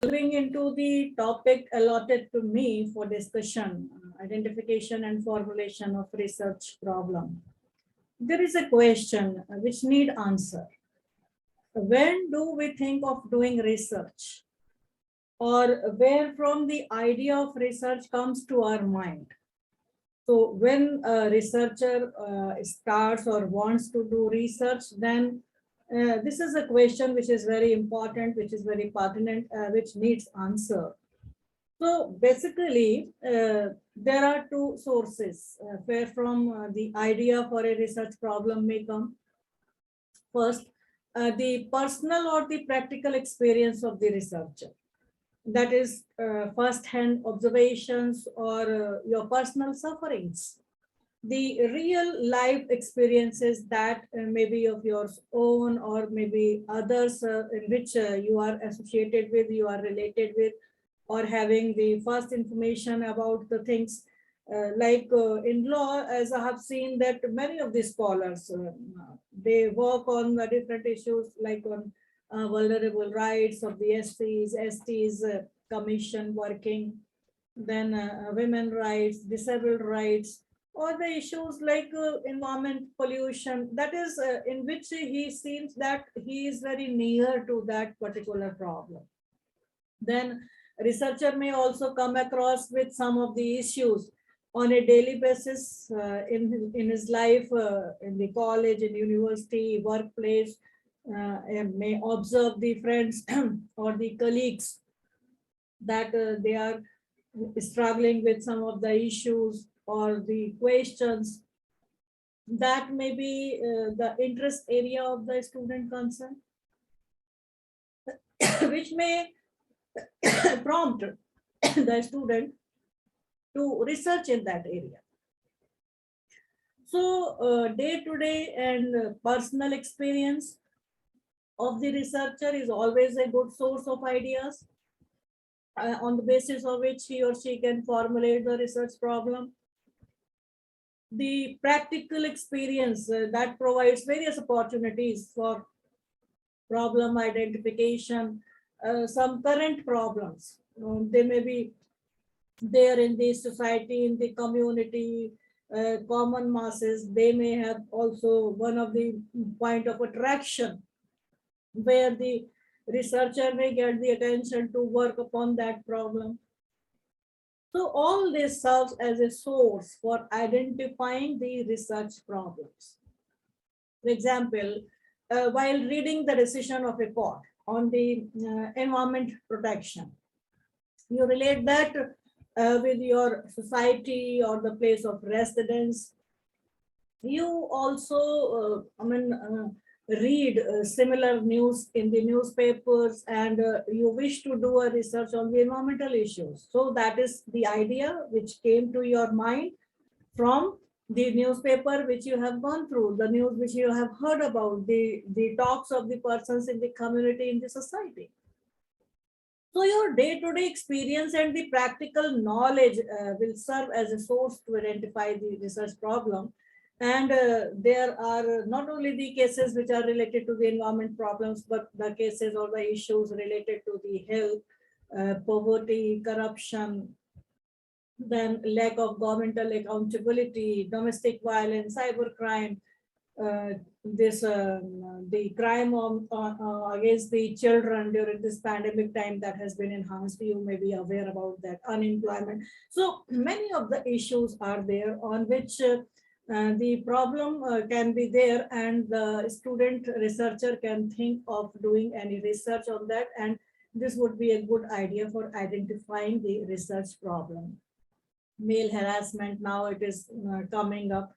Delving into the topic allotted to me for discussion, identification and formulation of research problem. There is a question which need answer. When do we think of doing research? Or where from the idea of research comes to our mind? So when a researcher starts or wants to do research, then this is a question which is very important, which is very pertinent, which needs answer. So basically, there are two sources where from the idea for a research problem may come. First, the personal or the practical experience of the researcher. That is first-hand observations or your personal sufferings. The real life experiences that may be of your own or maybe others in which you are associated with, you are related with, or having the first information about the things. In law, as I have seen that many of the scholars, they work on the different issues like on vulnerable rights of the STs commission working, then women rights, disabled rights, or the issues like environment pollution, that is in which he seems that he is very near to that particular problem. Then researcher may also come across with some of the issues on a daily basis in his life, in the college, in university, workplace, and may observe the friends or the colleagues that they are struggling with some of the issues or the questions that may be the interest area of the student concern, which may prompt the student to research in that area. So day-to-day and personal experience of the researcher is always a good source of ideas on the basis of which he or she can formulate the research problem. The practical experience that provides various opportunities for problem identification, some current problems. They may be there in the society, in the community, common masses. They may have also one of the point of attraction where the researcher may get the attention to work upon that problem. So all this serves as a source for identifying the research problems. For example, while reading the decision of a court on the environment protection, you relate that with your society or the place of residence. You also, read similar news in the newspapers, and you wish to do a research on the environmental issues. So that is the idea which came to your mind from the newspaper which you have gone through, the news which you have heard about, the talks of the persons in the community, in the society. So your day-to-day experience and the practical knowledge will serve as a source to identify the research problem. And there are not only the cases which are related to the environment problems, but the cases or the issues related to the health, poverty, corruption, then lack of governmental accountability, domestic violence, cybercrime, the crime against the children during this pandemic time that has been enhanced. You may be aware about that, unemployment. So many of the issues are there on which the problem can be there, and the student researcher can think of doing any research on that, and this would be a good idea for identifying the research problem. Male harassment, now it is coming up.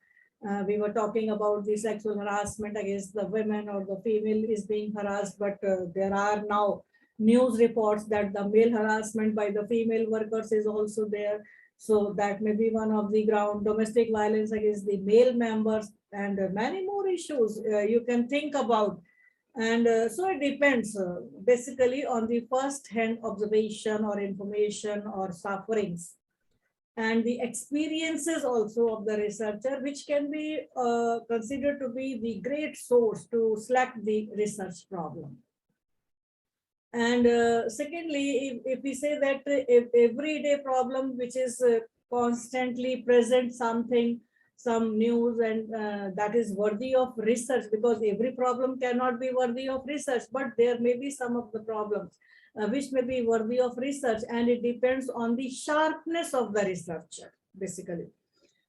We were talking about the sexual harassment against the women, or the female is being harassed, but there are now news reports that the male harassment by the female workers is also there. So that may be one of the ground. Domestic violence against the male members, and many more issues you can think about. And so it depends basically on the first-hand observation or information or sufferings, and the experiences also of the researcher, which can be considered to be the great source to select the research problem. And secondly, if we say that if everyday problem which is constantly present something, some news, and that is worthy of research, because every problem cannot be worthy of research, but there may be some of the problems which may be worthy of research, and it depends on the sharpness of the researcher, basically.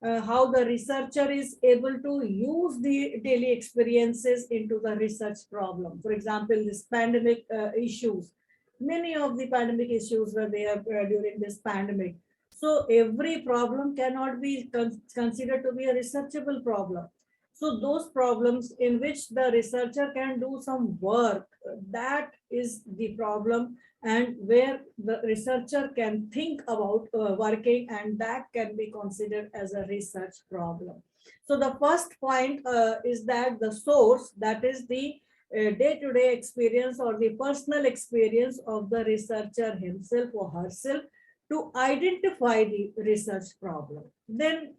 How the researcher is able to use the daily experiences into the research problem. For example, this pandemic issues, many of the pandemic issues were there during this pandemic. So every problem cannot be considered to be a researchable problem. So those problems in which the researcher can do some work, that is the problem, and where the researcher can think about working, and that can be considered as a research problem. So the first point is that the source, that is the day-to-day experience or the personal experience of the researcher himself or herself to identify the research problem. Then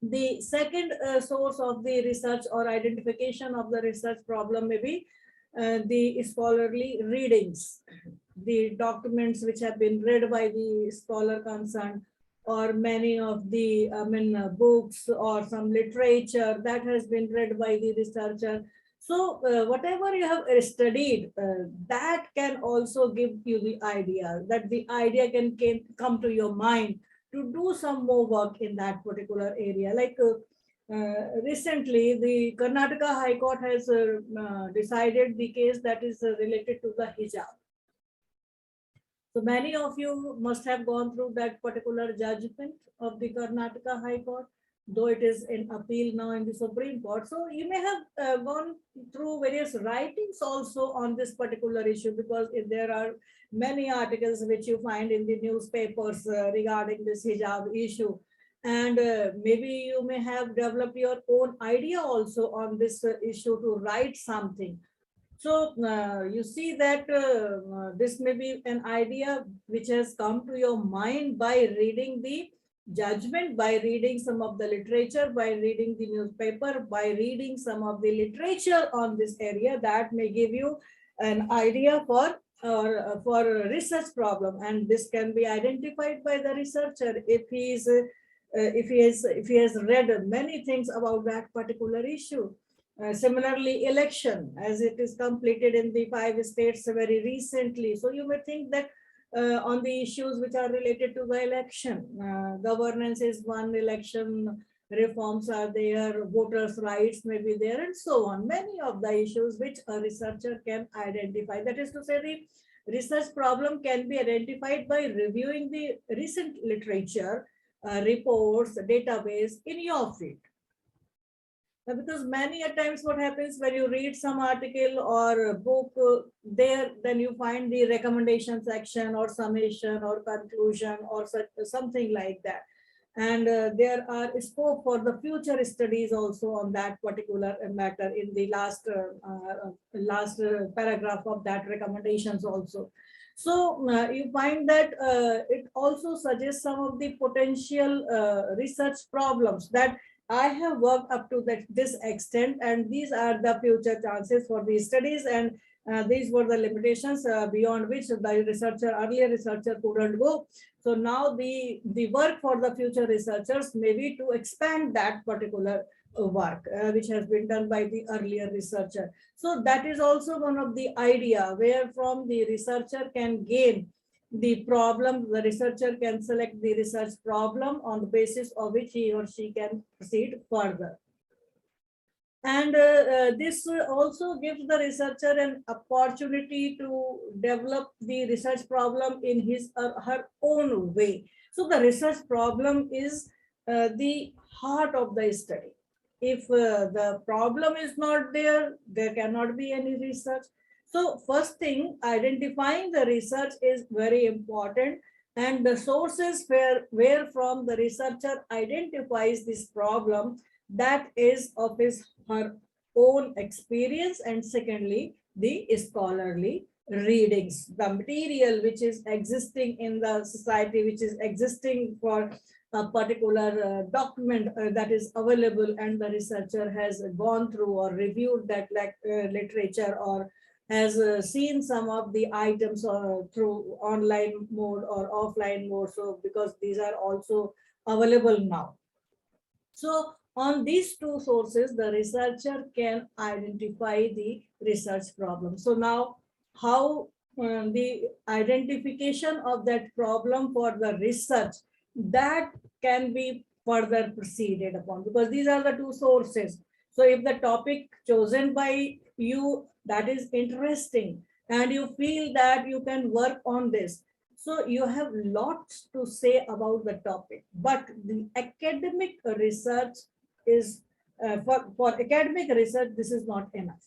the second source of the research or identification of the research problem may be the scholarly readings, the documents which have been read by the scholar concerned, or many of the books or some literature that has been read by the researcher. So whatever you have studied, that can also give you the idea, that the idea can come to your mind to do some more work in that particular area. Like recently, the Karnataka High Court has decided the case that is related to the hijab. So many of you must have gone through that particular judgment of the Karnataka High Court, though it is in appeal now in the Supreme Court. So you may have gone through various writings also on this particular issue, because if there are many articles which you find in the newspapers regarding this hijab issue. And maybe you may have developed your own idea also on this issue to write something. So you see that this may be an idea which has come to your mind by reading the judgment, by reading some of the literature, by reading the newspaper, by reading some of the literature on this area. That may give you an idea for a research problem, and this can be identified by the researcher if he has read many things about that particular issue. Similarly, election, as it is completed in the 5 states very recently. So you may think that on the issues which are related to the election, governance is one, election reforms are there, voters' rights may be there, and so on. Many of the issues which a researcher can identify. That is to say, the research problem can be identified by reviewing the recent literature, reports, database in your field. Because many a times what happens when you read some article or book there, then you find the recommendation section or summation or conclusion or something like that. And there are scope for the future studies also on that particular matter in the last paragraph of that recommendations also. So you find that it also suggests some of the potential research problems that I have worked up to this extent, and these are the future chances for these studies, and these were the limitations beyond which the earlier researcher couldn't go. So now the work for the future researchers may be to expand that particular work which has been done by the earlier researcher. So that is also one of the idea where from the researcher can gain the problem. The researcher can select the research problem on the basis of which he or she can proceed further. And this also gives the researcher an opportunity to develop the research problem in his or her own way. So the research problem is the heart of the study. If the problem is not there, there cannot be any research. So first thing, identifying the research is very important, and the sources where from the researcher identifies this problem, that is of his her own experience, and secondly, the scholarly readings, the material which is existing in the society, which is existing for a particular document that is available, and the researcher has gone through or reviewed that literature or has seen some of the items through online mode or offline mode. So because these are also available now. So on these two sources, the researcher can identify the research problem. So now how the identification of that problem for the research, that can be further proceeded upon, because these are the two sources. So if the topic chosen by you, that is interesting, and you feel that you can work on this, so you have lots to say about the topic, but the academic research is, for academic research, this is not enough.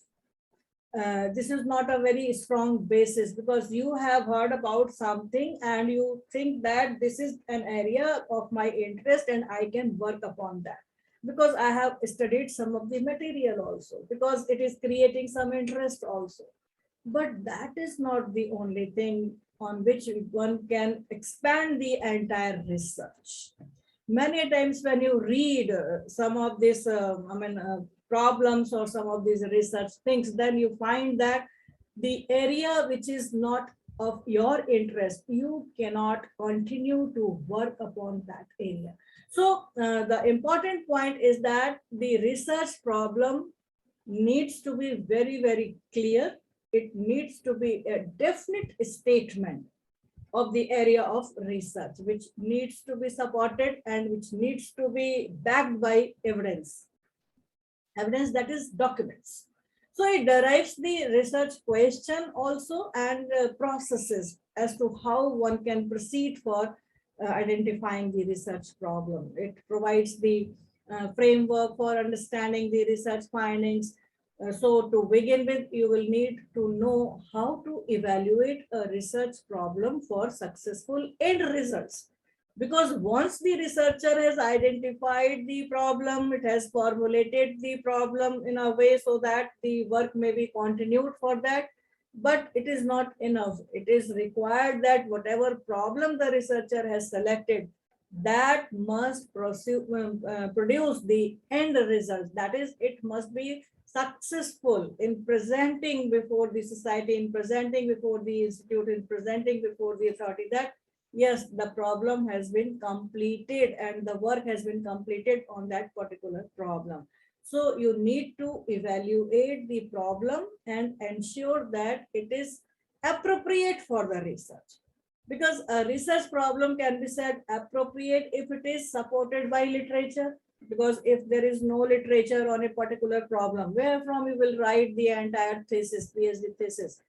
This is not a very strong basis, because you have heard about something and you think that this is an area of my interest and I can work upon that, because I have studied some of the material also, because it is creating some interest also. But that is not the only thing on which one can expand the entire research. Many times when you read some of these problems or some of these research things, then you find that the area which is not of your interest, you cannot continue to work upon that area. So the important point is that the research problem needs to be very, very clear. It needs to be a definite statement of the area of research, which needs to be supported and which needs to be backed by evidence. Evidence, that is documents. So it derives the research question also, and processes as to how one can proceed for identifying the research problem. It provides the framework for understanding the research findings. So to begin with, you will need to know how to evaluate a research problem for successful end results. Because once the researcher has identified the problem, it has formulated the problem in a way so that the work may be continued for that. But it is not enough. It is required that whatever problem the researcher has selected, that must produce the end result. That is, it must be successful in presenting before the society, in presenting before the institute, in presenting before the authority, that yes, the problem has been completed and the work has been completed on that particular problem. So you need to evaluate the problem and ensure that it is appropriate for the research. Because a research problem can be said appropriate if it is supported by literature. Because if there is no literature on a particular problem, where from you will write the entire thesis, PhD thesis?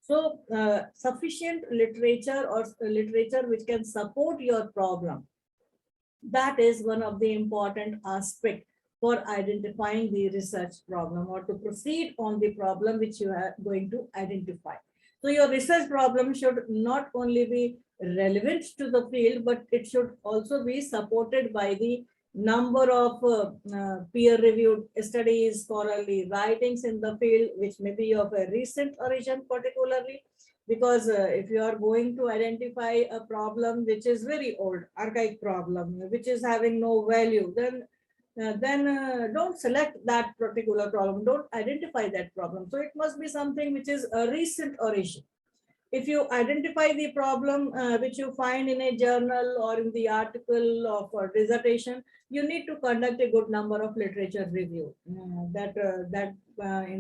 So sufficient literature or literature which can support your problem, that is one of the important aspects for identifying the research problem or to proceed on the problem which you are going to identify. So your research problem should not only be relevant to the field, but it should also be supported by the number of peer-reviewed studies, scholarly writings in the field, which may be of a recent origin particularly. Because if you are going to identify a problem which is very old, archaic problem, which is having no value, then don't select that particular problem, don't identify that problem. So it must be something which is a recent origin. If you identify the problem which you find in a journal or in the article of a dissertation, you need to conduct a good number of literature review. In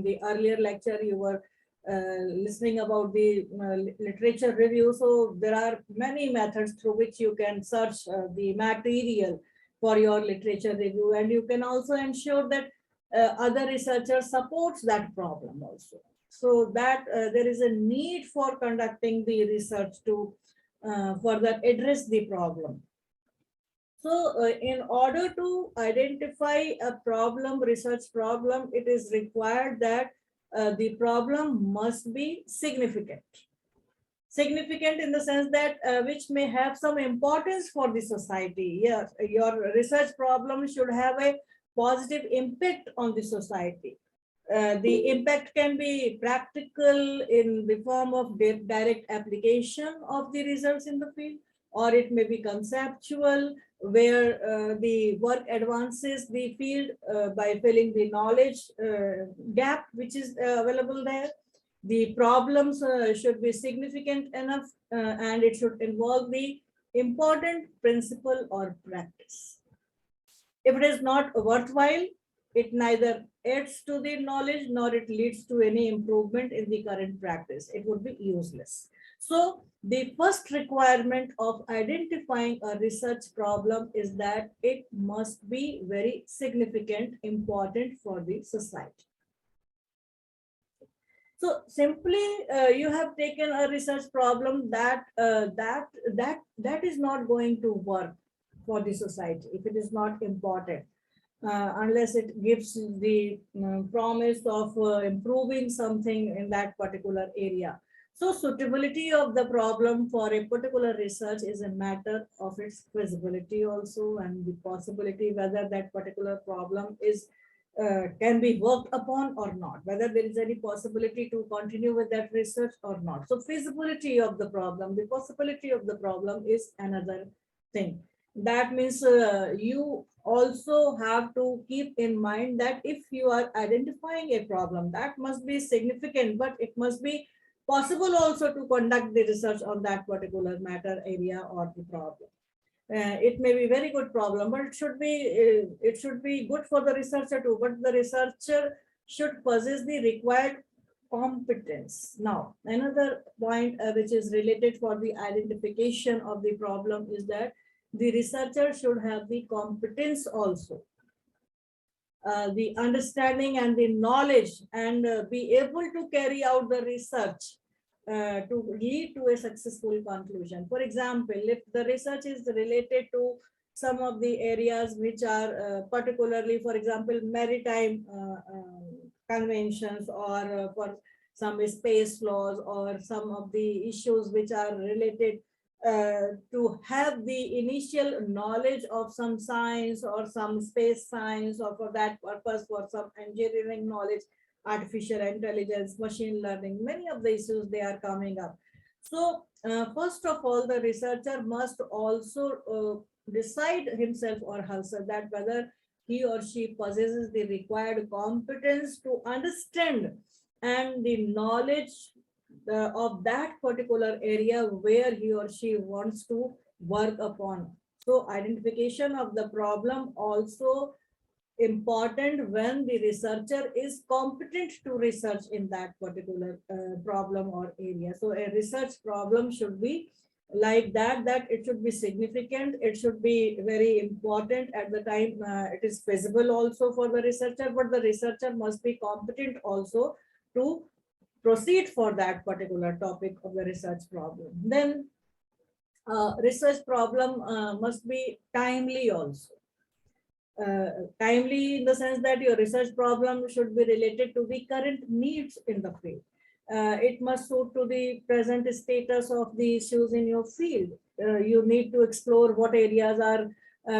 the earlier lecture you were listening about the literature review. So there are many methods through which you can search the material for your literature review, and you can also ensure that other researchers supports that problem also. So that there is a need for conducting the research to further address the problem. So in order to identify a problem, research problem, it is required that the problem must be significant. Significant in the sense that which may have some importance for the society. Yes, your research problem should have a positive impact on the society. The impact can be practical in the form of direct application of the results in the field, or it may be conceptual, where the work advances the field by filling the knowledge gap which is available there. The problems should be significant enough and it should involve the important principle or practice. If it is not worthwhile, it neither adds to the knowledge nor it leads to any improvement in the current practice. It would be useless. So the first requirement of identifying a research problem is that it must be very significant, important for the society. So simply you have taken a research problem that is not going to work for the society if it is not important, unless it gives the promise of improving something in that particular area. So suitability of the problem for a particular research is a matter of its feasibility also, and the possibility whether that particular problem is can be worked upon or not, whether there is any possibility to continue with that research or not. So feasibility of the problem, the possibility of the problem is another thing. That means you also have to keep in mind that if you are identifying a problem, that must be significant, but it must be possible also to conduct the research on that particular matter, area, or the problem. It may be very good problem, but it should be good for the researcher too. But the researcher should possess the required competence. Now, another point which is related for the identification of the problem is that the researcher should have the competence also, the understanding and the knowledge, and be able to carry out the research to lead to a successful conclusion. For example, if the research is related to some of the areas which are particularly, for example, maritime conventions, or for some space laws, or some of the issues which are related to have the initial knowledge of some science or some space science, or for that purpose for some engineering knowledge, artificial intelligence, machine learning, many of the issues they are coming up. So first of all, the researcher must also decide himself or herself that whether he or she possesses the required competence to understand and the knowledge of that particular area where he or she wants to work upon. So identification of the problem also important when the researcher is competent to research in that particular problem or area. So a research problem should be like that it should be significant, it should be very important at the time it is feasible also for the researcher, but the researcher must be competent also to proceed for that particular topic of the research problem. Then research problem must be timely also. Timely in the sense that your research problem should be related to the current needs in the field. It must suit to the present status of the issues in your field. You need to explore what areas are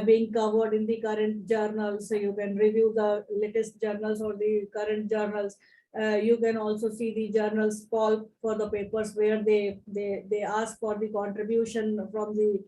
being covered in the current journals. So you can review the latest journals or the current journals. You can also see the journals call for the papers where they ask for the contribution from the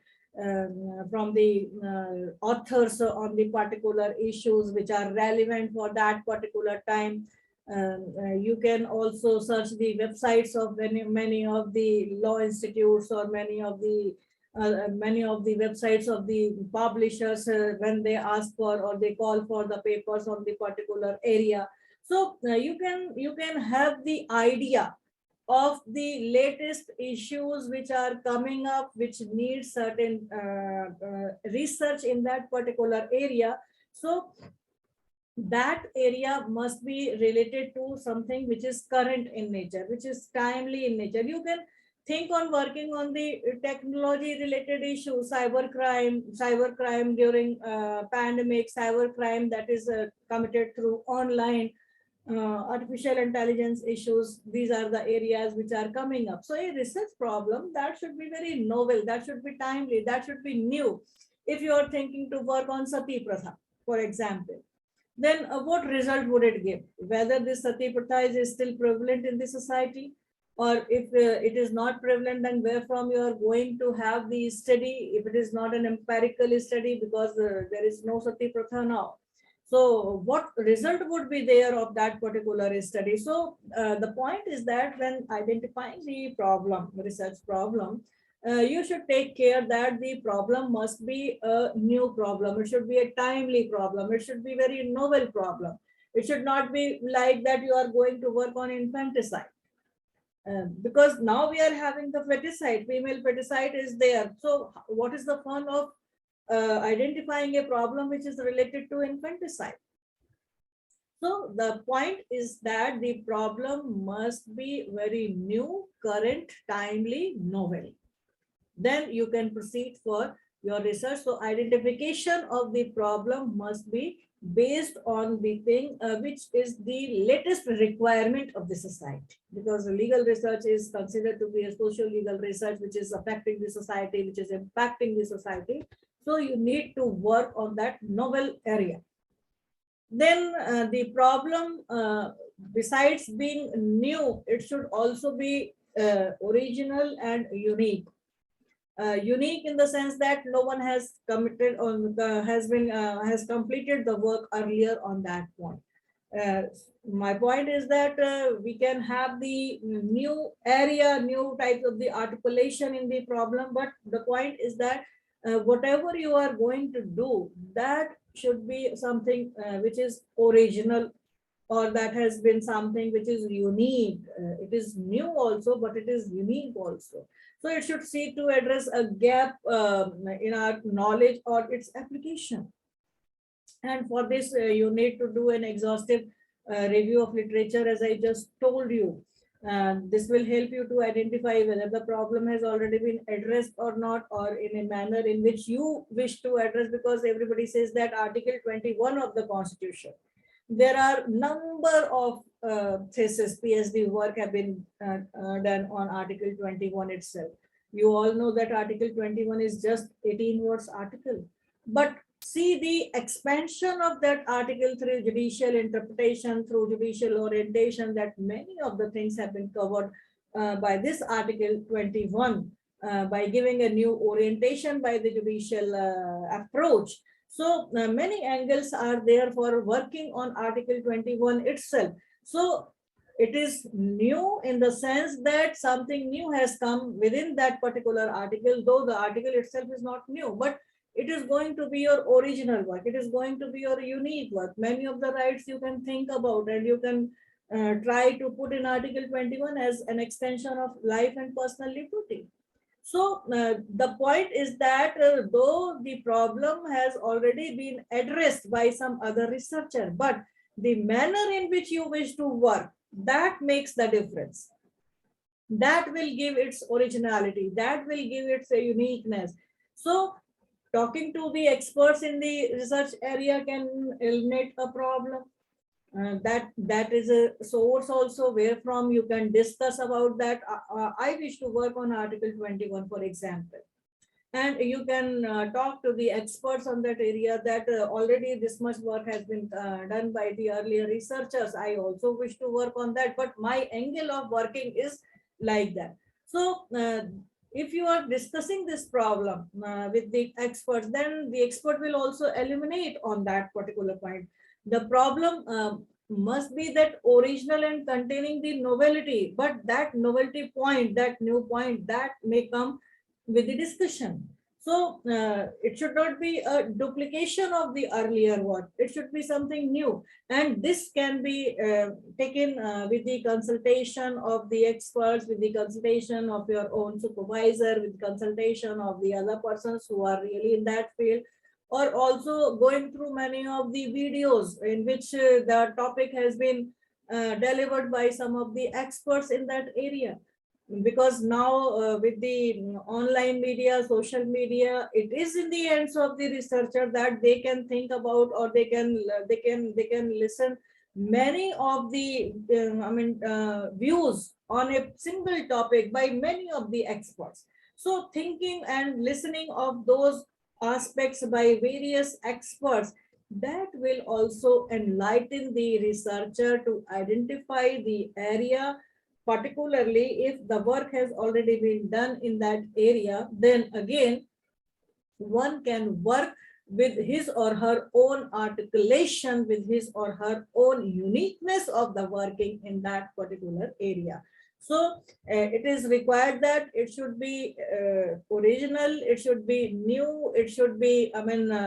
authors on the particular issues which are relevant for that particular time. You can also search the websites of many of the law institutes, or many of the websites of the publishers when they ask for or they call for the papers on the particular area. So you can have the idea of the latest issues which are coming up, which need certain research in that particular area. So that area must be related to something which is current in nature, which is timely in nature. You can think on working on the technology related issues, cybercrime during pandemic, cybercrime that is committed through online, artificial intelligence issues. These are the areas which are coming up. So a research problem that should be very novel, that should be timely, that should be new. If you are thinking to work on sati pratha, for example, then what result would it give? Whether this sati pratha is still prevalent in the society, or if it is not prevalent, then where from you are going to have the study if it is not an empirical study, because there is no sati pratha now. So what result would be there of that particular study? So the point is that when identifying the problem, research problem, you should take care that the problem must be a new problem. It should be a timely problem. It should be very novel problem. It should not be like that you are going to work on infanticide. Because now we are having the feticide, female feticide is there. So what is the fun of identifying a problem which is related to infanticide? So the point is that the problem must be very new, current, timely, novel. Then you can proceed for your research. So identification of the problem must be based on the thing which is the latest requirement of the society, because legal research is considered to be a social legal research which is affecting the society, which is impacting the society. So you need to work on that novel area. Then the problem, besides being new, it should also be original and unique. Unique in the sense that no one has committed on has completed the work earlier on that point. My point is that we can have the new area, new types of the articulation in the problem, but the point is that whatever you are going to do, that should be something which is original, or that has been something which is unique. It is new also, but it is unique also. So it should seek to address a gap in our knowledge or its application. And for this, you need to do an exhaustive review of literature, as I just told you. This will help you to identify whether the problem has already been addressed or not, or in a manner in which you wish to address, because everybody says that Article 21 of the Constitution, there are number of thesis, PhD work have been done on Article 21 itself. You all know that Article 21 is just 18 words article, but see the expansion of that article through judicial interpretation, through judicial orientation, that many of the things have been covered by this Article 21 by giving a new orientation by the judicial approach. So many angles are there for working on Article 21 itself. So it is new in the sense that something new has come within that particular article, though the article itself is not new, but it is going to be your original work. It is going to be your unique work. Many of the rights you can think about, and you can try to put in Article 21 as an extension of life and personal liberty. So the point is that though the problem has already been addressed by some other researcher, but the manner in which you wish to work, that makes the difference. That will give its originality. That will give its uniqueness. So talking to the experts in the research area can eliminate a problem. That is a source also where from you can discuss about that. I wish to work on Article 21, for example, and you can talk to the experts on that area, that already this much work has been done by the earlier researchers. I also wish to work on that, but my angle of working is like that. So if you are discussing this problem with the experts, then the expert will also eliminate on that particular point. The problem must be that original and containing the novelty, but that novelty point, that new point, that may come with the discussion. So it should not be a duplication of the earlier work. It should be something new. And this can be taken with the consultation of the experts, with the consultation of your own supervisor, with consultation of the other persons who are really in that field, or also going through many of the videos in which the topic has been delivered by some of the experts in that area. Because now with the online media, social media, it is in the hands of the researcher that they can think about, or they can listen many of the views on a single topic by many of the experts. So thinking and listening of those aspects by various experts, that will also enlighten the researcher to identify the area. Particularly if the work has already been done in that area, then again one can work with his or her own articulation, with his or her own uniqueness of the working in that particular area. So it is required that it should be original, it should be new, it should be,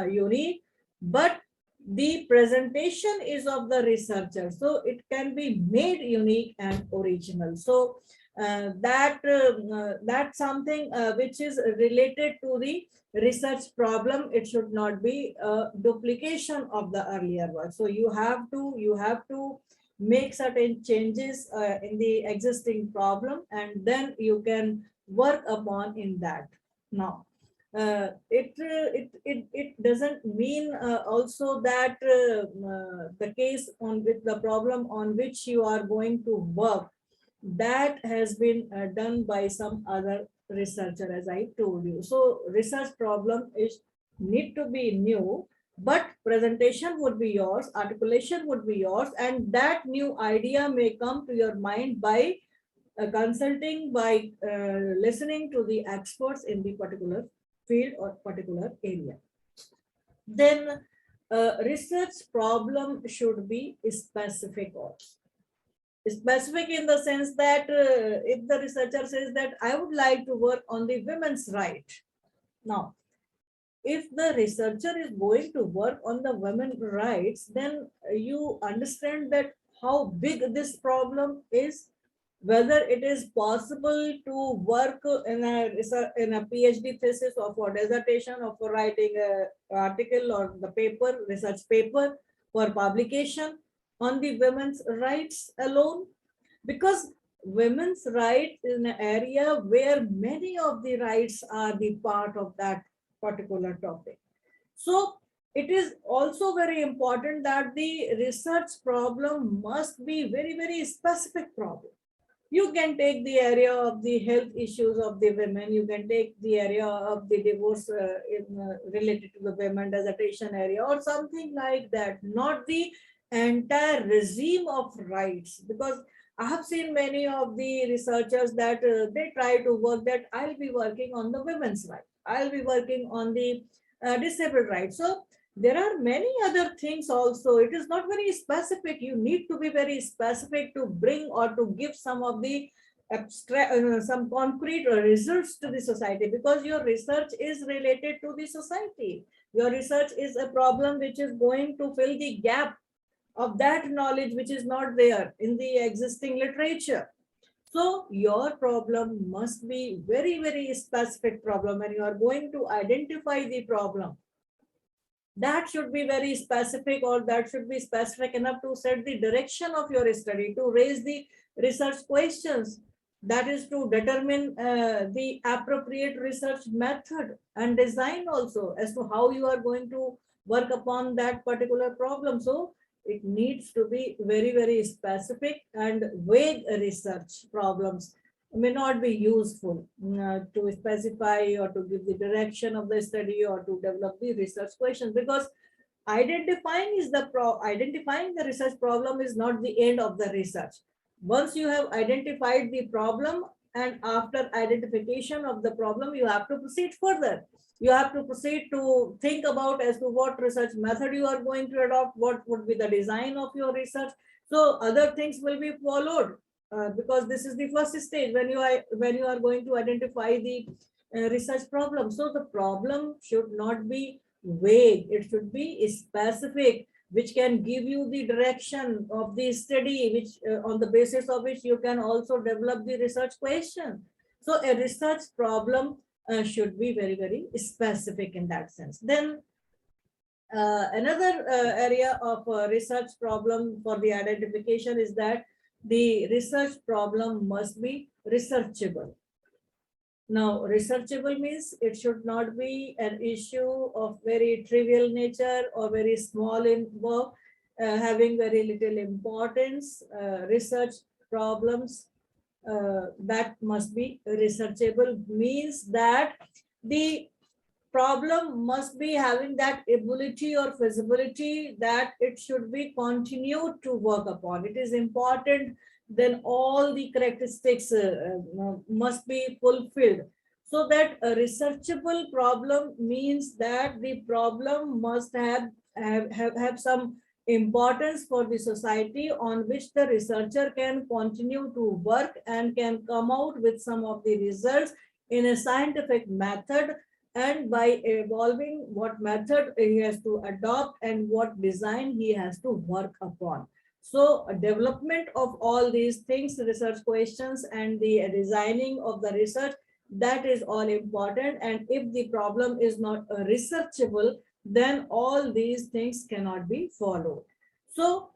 unique, but the presentation is of the researcher. So it can be made unique and original. So that's something which is related to the research problem. It should not be a duplication of the earlier work. So you have to make certain changes in the existing problem, and then you can work upon in that. Now it doesn't mean also that the case on with the problem on which you are going to work, that has been done by some other researcher, as I told you. So research problem is need to be new, but presentation would be yours, articulation would be yours, and that new idea may come to your mind by consulting, by listening to the experts in the particular field or particular area. Then research problem should be specific also. Specific in the sense that if the researcher says that I would like to work on the women's right. Now, if the researcher is going to work on the women's rights, then you understand that how big this problem is, whether it is possible to work in a PhD thesis or for dissertation or for writing an article or the paper, research paper for publication on the women's rights alone, because women's rights is an area where many of the rights are the part of that particular topic. So it is also very important that the research problem must be very, very specific problem. You can take the area of the health issues of the women, you can take the area of the divorce related to the women dissertation area or something like that, not the entire regime of rights. Because I have seen many of the researchers that they try to work that I'll be working on the women's right, I'll be working on the disabled rights. So there are many other things also. It is not very specific. You need to be very specific to bring or to give some of the abstract, some concrete results to the society, because your research is related to the society. Your research is a problem which is going to fill the gap of that knowledge which is not there in the existing literature. So your problem must be very, very specific problem, and you are going to identify the problem. That should be very specific, or that should be specific enough to set the direction of your study, to raise the research questions, that is to determine the appropriate research method and design also as to how you are going to work upon that particular problem. So it needs to be very, very specific, and vague research problems may not be useful to specify or to give the direction of the study or to develop the research questions, because identifying the research problem is not the end of the research. Once you have identified the problem, and after identification of the problem, you have to proceed further. You have to proceed to think about as to what research method you are going to adopt, what would be the design of your research. So other things will be followed. Because this is the first stage when you are going to identify the research problem. So the problem should not be vague, it should be specific, which can give you the direction of the study, which on the basis of which you can also develop the research question. So a research problem should be very, very specific in that sense. Then another area of research problem for the identification is that the research problem must be researchable. Now, researchable means it should not be an issue of very trivial nature or very small in work, having very little importance. Research problems that must be researchable means that the problem must be having that ability or feasibility that it should be continued to work upon. It is important, then all the characteristics must be fulfilled. So that a researchable problem means that the problem must have some importance for the society on which the researcher can continue to work and can come out with some of the results in a scientific method, and by evolving what method he has to adopt and what design he has to work upon. So development of all these things, research questions and the designing of the research, that is all important. And if the problem is not researchable, then all these things cannot be followed. So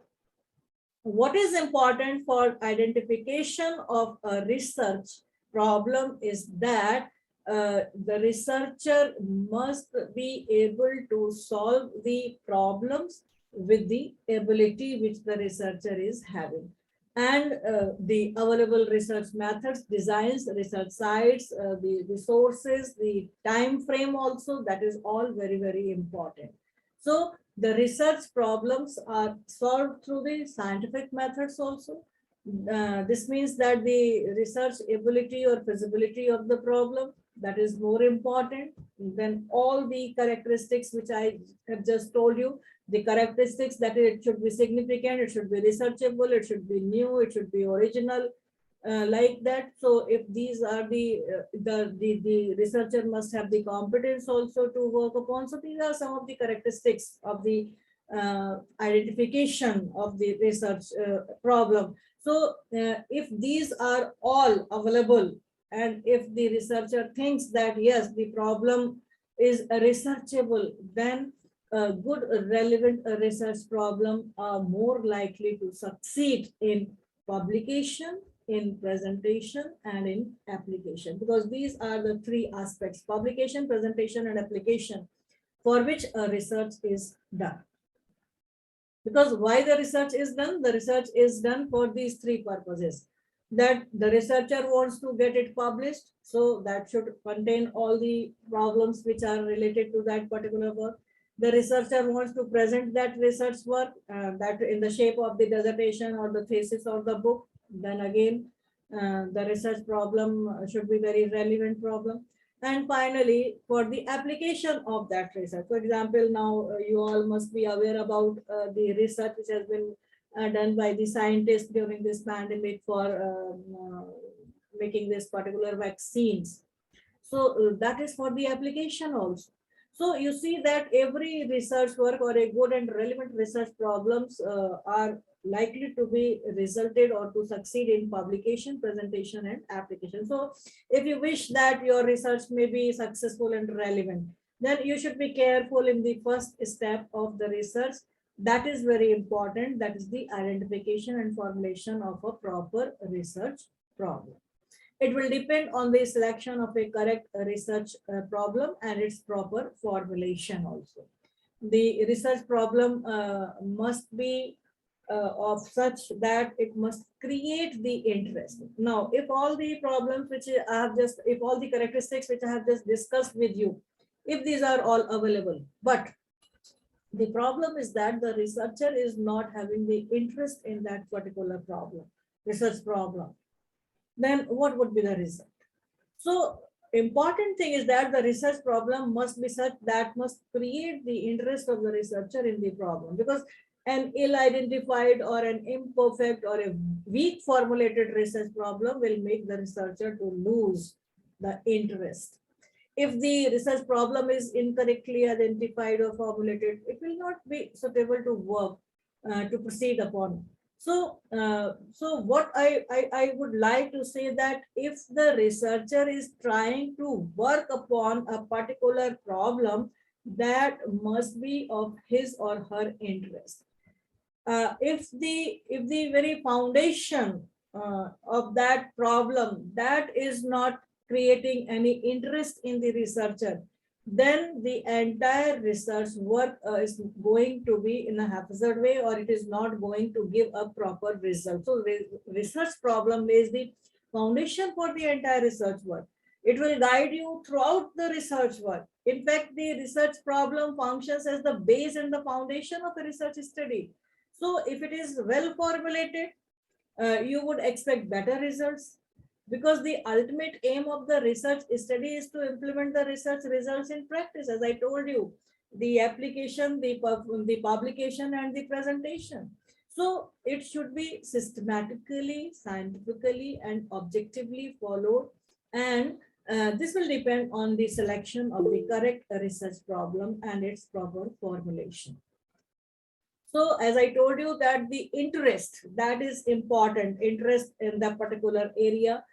what is important for identification of a research problem is that the researcher must be able to solve the problems with the ability which the researcher is having, and the available research methods, designs, research sites, the resources, the time frame also, that is all very, very important. So the research problems are solved through the scientific methods also. This means that the research ability or feasibility of the problem, that is more important than all the characteristics which I have just told you. The characteristics that it should be significant, it should be researchable, it should be new, it should be original, like that. So if these are the researcher must have the competence also to work upon. So these are some of the characteristics of the identification of the research problem. So if these are all available, and if the researcher thinks that yes, the problem is researchable, then a good relevant research problem are more likely to succeed in publication, in presentation, and in application, because these are the three aspects: publication, presentation, and application, for which a research is done. Because why the research is done? The research is done for these three purposes: that the researcher wants to get it published, so that should contain all the problems which are related to that particular work. The researcher wants to present that research work, that in the shape of the dissertation or the thesis or the book. Then again, the research problem should be very relevant problem. And finally, for the application of that research. For example, now you all must be aware about the research which has been done by the scientists during this pandemic for making this particular vaccines. So that is for the application also. So you see that every research work or a good and relevant research problems are likely to be resulted or to succeed in publication, presentation, and application. So if you wish that your research may be successful and relevant, then you should be careful in the first step of the research. That is very important. That is the identification and formulation of a proper research problem. It will depend on the selection of a correct research problem and its proper formulation also. The research problem must be of such that it must create the interest. Now, if all the problems which I have just, if all the characteristics which I have just discussed with you, if these are all available, but the problem is that the researcher is not having the interest in that particular problem, research problem, then what would be the result? So important thing is that the research problem must be such that must create the interest of the researcher in the problem, because an ill-identified or an imperfect or a weak formulated research problem will make the researcher to lose the interest. If the research problem is incorrectly identified or formulated, it will not be suitable to work, to proceed upon. So, what I would like to say that if the researcher is trying to work upon a particular problem, that must be of his or her interest. If the very foundation of that problem, that is not creating any interest in the researcher, then the entire research work is going to be in a haphazard way, or it is not going to give a proper result. So research problem is the foundation for the entire research work. It will guide you throughout the research work. In fact, the research problem functions as the base and the foundation of the research study. So if it is well formulated, you would expect better results. because the ultimate aim of the research study is to implement the research results in practice. As I told you, the application, the publication, and the presentation. So it should be systematically, scientifically, and objectively followed. And this will depend on the selection of the correct research problem and its proper formulation. So as I told you that the interest, that is important, interest in the particular area,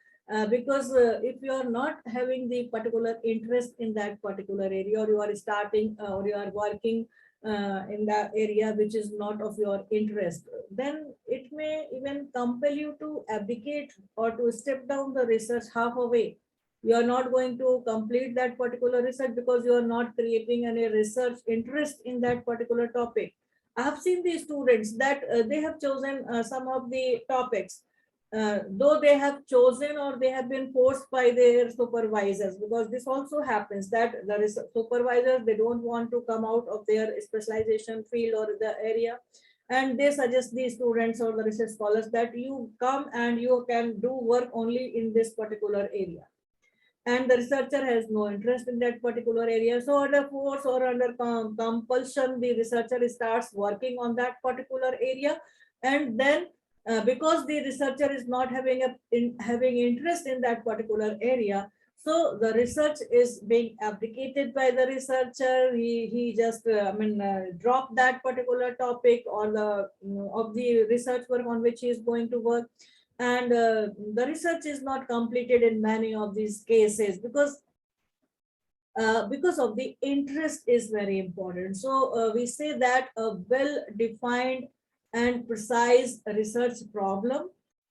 because if you are not having the particular interest in that particular area, or you are starting or you are working in that area which is not of your interest, then it may even compel you to abdicate or to step down the research half away. You are not going to complete that particular research because you are not creating any research interest in that particular topic. I have seen these students that they have chosen some of the topics, though they have chosen or they have been forced by their supervisors, because this also happens that the supervisors, they don't want to come out of their specialization field or the area, and they suggest the students or the research scholars that you come and you can do work only in this particular area, and the researcher has no interest in that particular area. So under force or under compulsion, the researcher starts working on that particular area. And then because the researcher is not having interest in that particular area, so the research is being abdicated by the researcher. He just drop that particular topic or the of the research work on which he is going to work, and the research is not completed in many of these cases because of the interest is very important. So we say that a well-defined and precise research problem,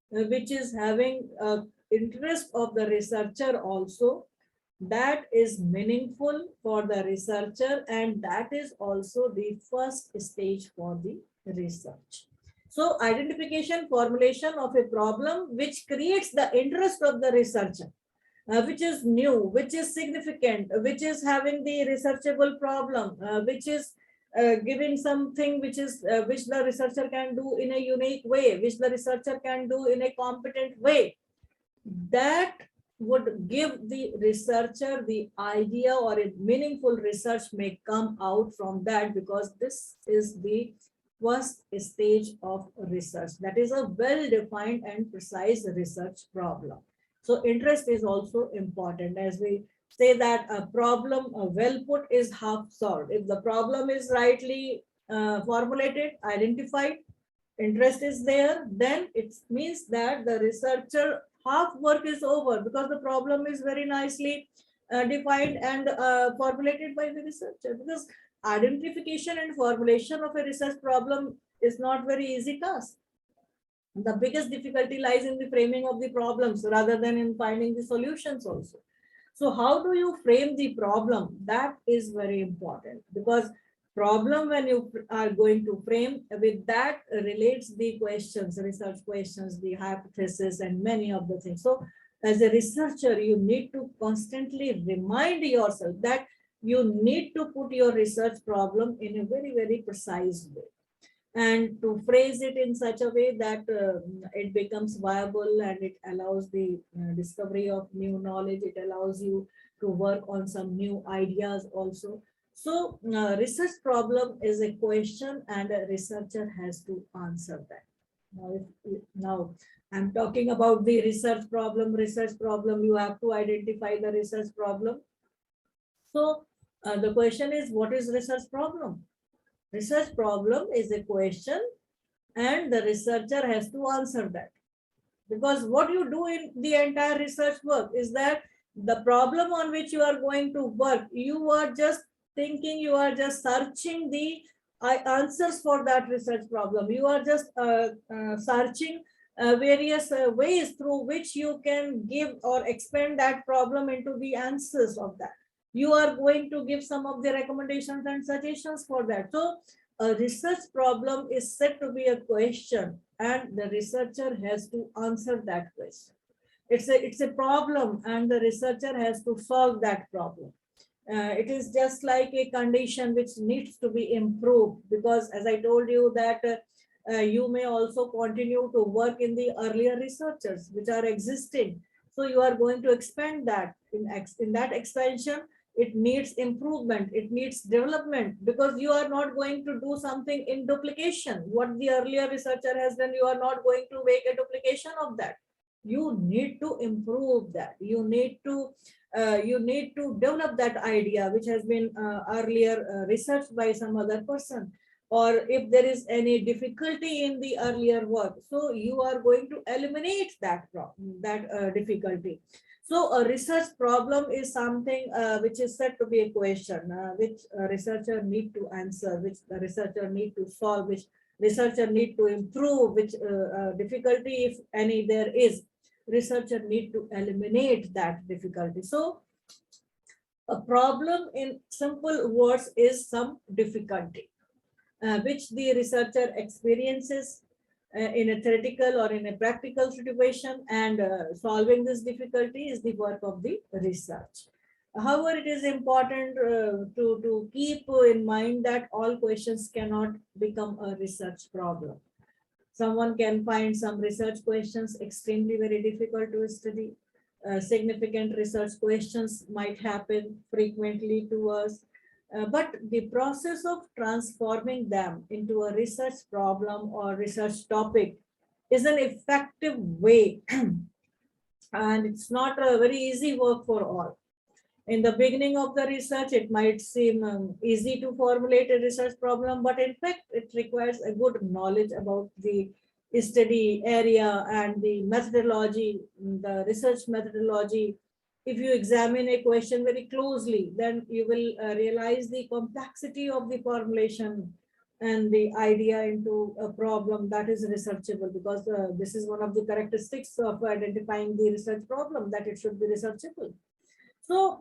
which is having interest of the researcher also, that is meaningful for the researcher, and that is also the first stage for the research. So identification, formulation of a problem which creates the interest of the researcher, which is new, which is significant, which is having the researchable problem, which is giving something which is which the researcher can do in a unique way, which the researcher can do in a competent way. That would give the researcher the idea, or a meaningful research may come out from that, because this is the first stage of research. That is a well-defined and precise research problem. So interest is also important. As we say that a problem well put is half solved. If the problem is rightly formulated, identified, interest is there, then it means that the researcher half work is over, because the problem is very nicely defined and formulated by the researcher. Because identification and formulation of a research problem is not very easy task. The biggest difficulty lies in the framing of the problems rather than in finding the solutions also. So how do you frame the problem? That is very important, because problem, when you are going to frame, with that relates the questions, research questions, the hypothesis, and many of the things. So as a researcher, you need to constantly remind yourself that you need to put your research problem in a very, very precise way, and to phrase it in such a way that it becomes viable, and it allows the discovery of new knowledge. It allows you to work on some new ideas also. So research problem is a question, and a researcher has to answer that. Now I'm talking about the research problem. Research problem, you have to identify the research problem. So the question is, what is research problem? Research problem is a question, and the researcher has to answer that. Because what you do in the entire research work is that the problem on which you are going to work, you are just thinking, you are just searching the answers for that research problem. You are just searching various ways through which you can give or expand that problem into the answers of that. You are going to give some of the recommendations and suggestions for that. So a research problem is said to be a question, and the researcher has to answer that question. It's a problem, and the researcher has to solve that problem. It is just like a condition which needs to be improved, because as I told you that you may also continue to work in the earlier researchers which are existing, So you are going to expand that. In that expansion, it needs improvement, it needs development, because you are not going to do something in duplication. What the earlier researcher has done, you are not going to make a duplication of that. You need to improve that. You need to develop that idea which has been earlier researched by some other person, or if there is any difficulty in the earlier work, so you are going to eliminate that difficulty. So a research problem is something which is said to be a question which a researcher need to answer, which the researcher need to solve, which researcher need to improve, which difficulty, if any there is, researcher need to eliminate that difficulty. So a problem in simple words is some difficulty which the researcher experiences in a theoretical or in a practical situation, and solving this difficulty is the work of the research. However, it is important to keep in mind that all questions cannot become a research problem. Someone can find some research questions extremely very difficult to study. Significant research questions might happen frequently to us. But the process of transforming them into a research problem or research topic is an effective way, and it's not a very easy work for all. In the beginning of the research, it might seem easy to formulate a research problem, but in fact, it requires a good knowledge about the study area and the methodology, the research methodology. If you examine a question very closely, then you will realize the complexity of the formulation and the idea into a problem that is researchable, because this is one of the characteristics of identifying the research problem, that it should be researchable. So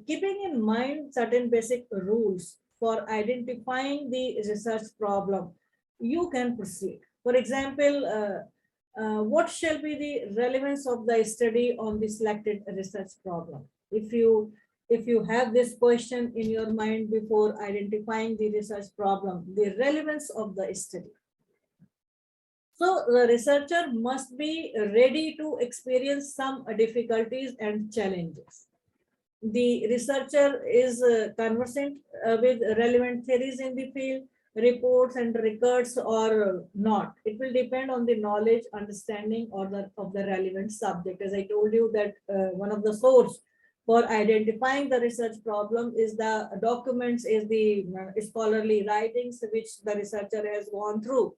keeping in mind certain basic rules for identifying the research problem, you can proceed. For example, what shall be the relevance of the study on the selected research problem? If you have this question in your mind before identifying the research problem, the relevance of the study. So the researcher must be ready to experience some difficulties and challenges. The researcher is conversant with relevant theories in the field, reports and records, or not. It will depend on the knowledge, understanding, or of the relevant subject. As I told you that one of the source for identifying the research problem is the documents, is the scholarly writings which the researcher has gone through.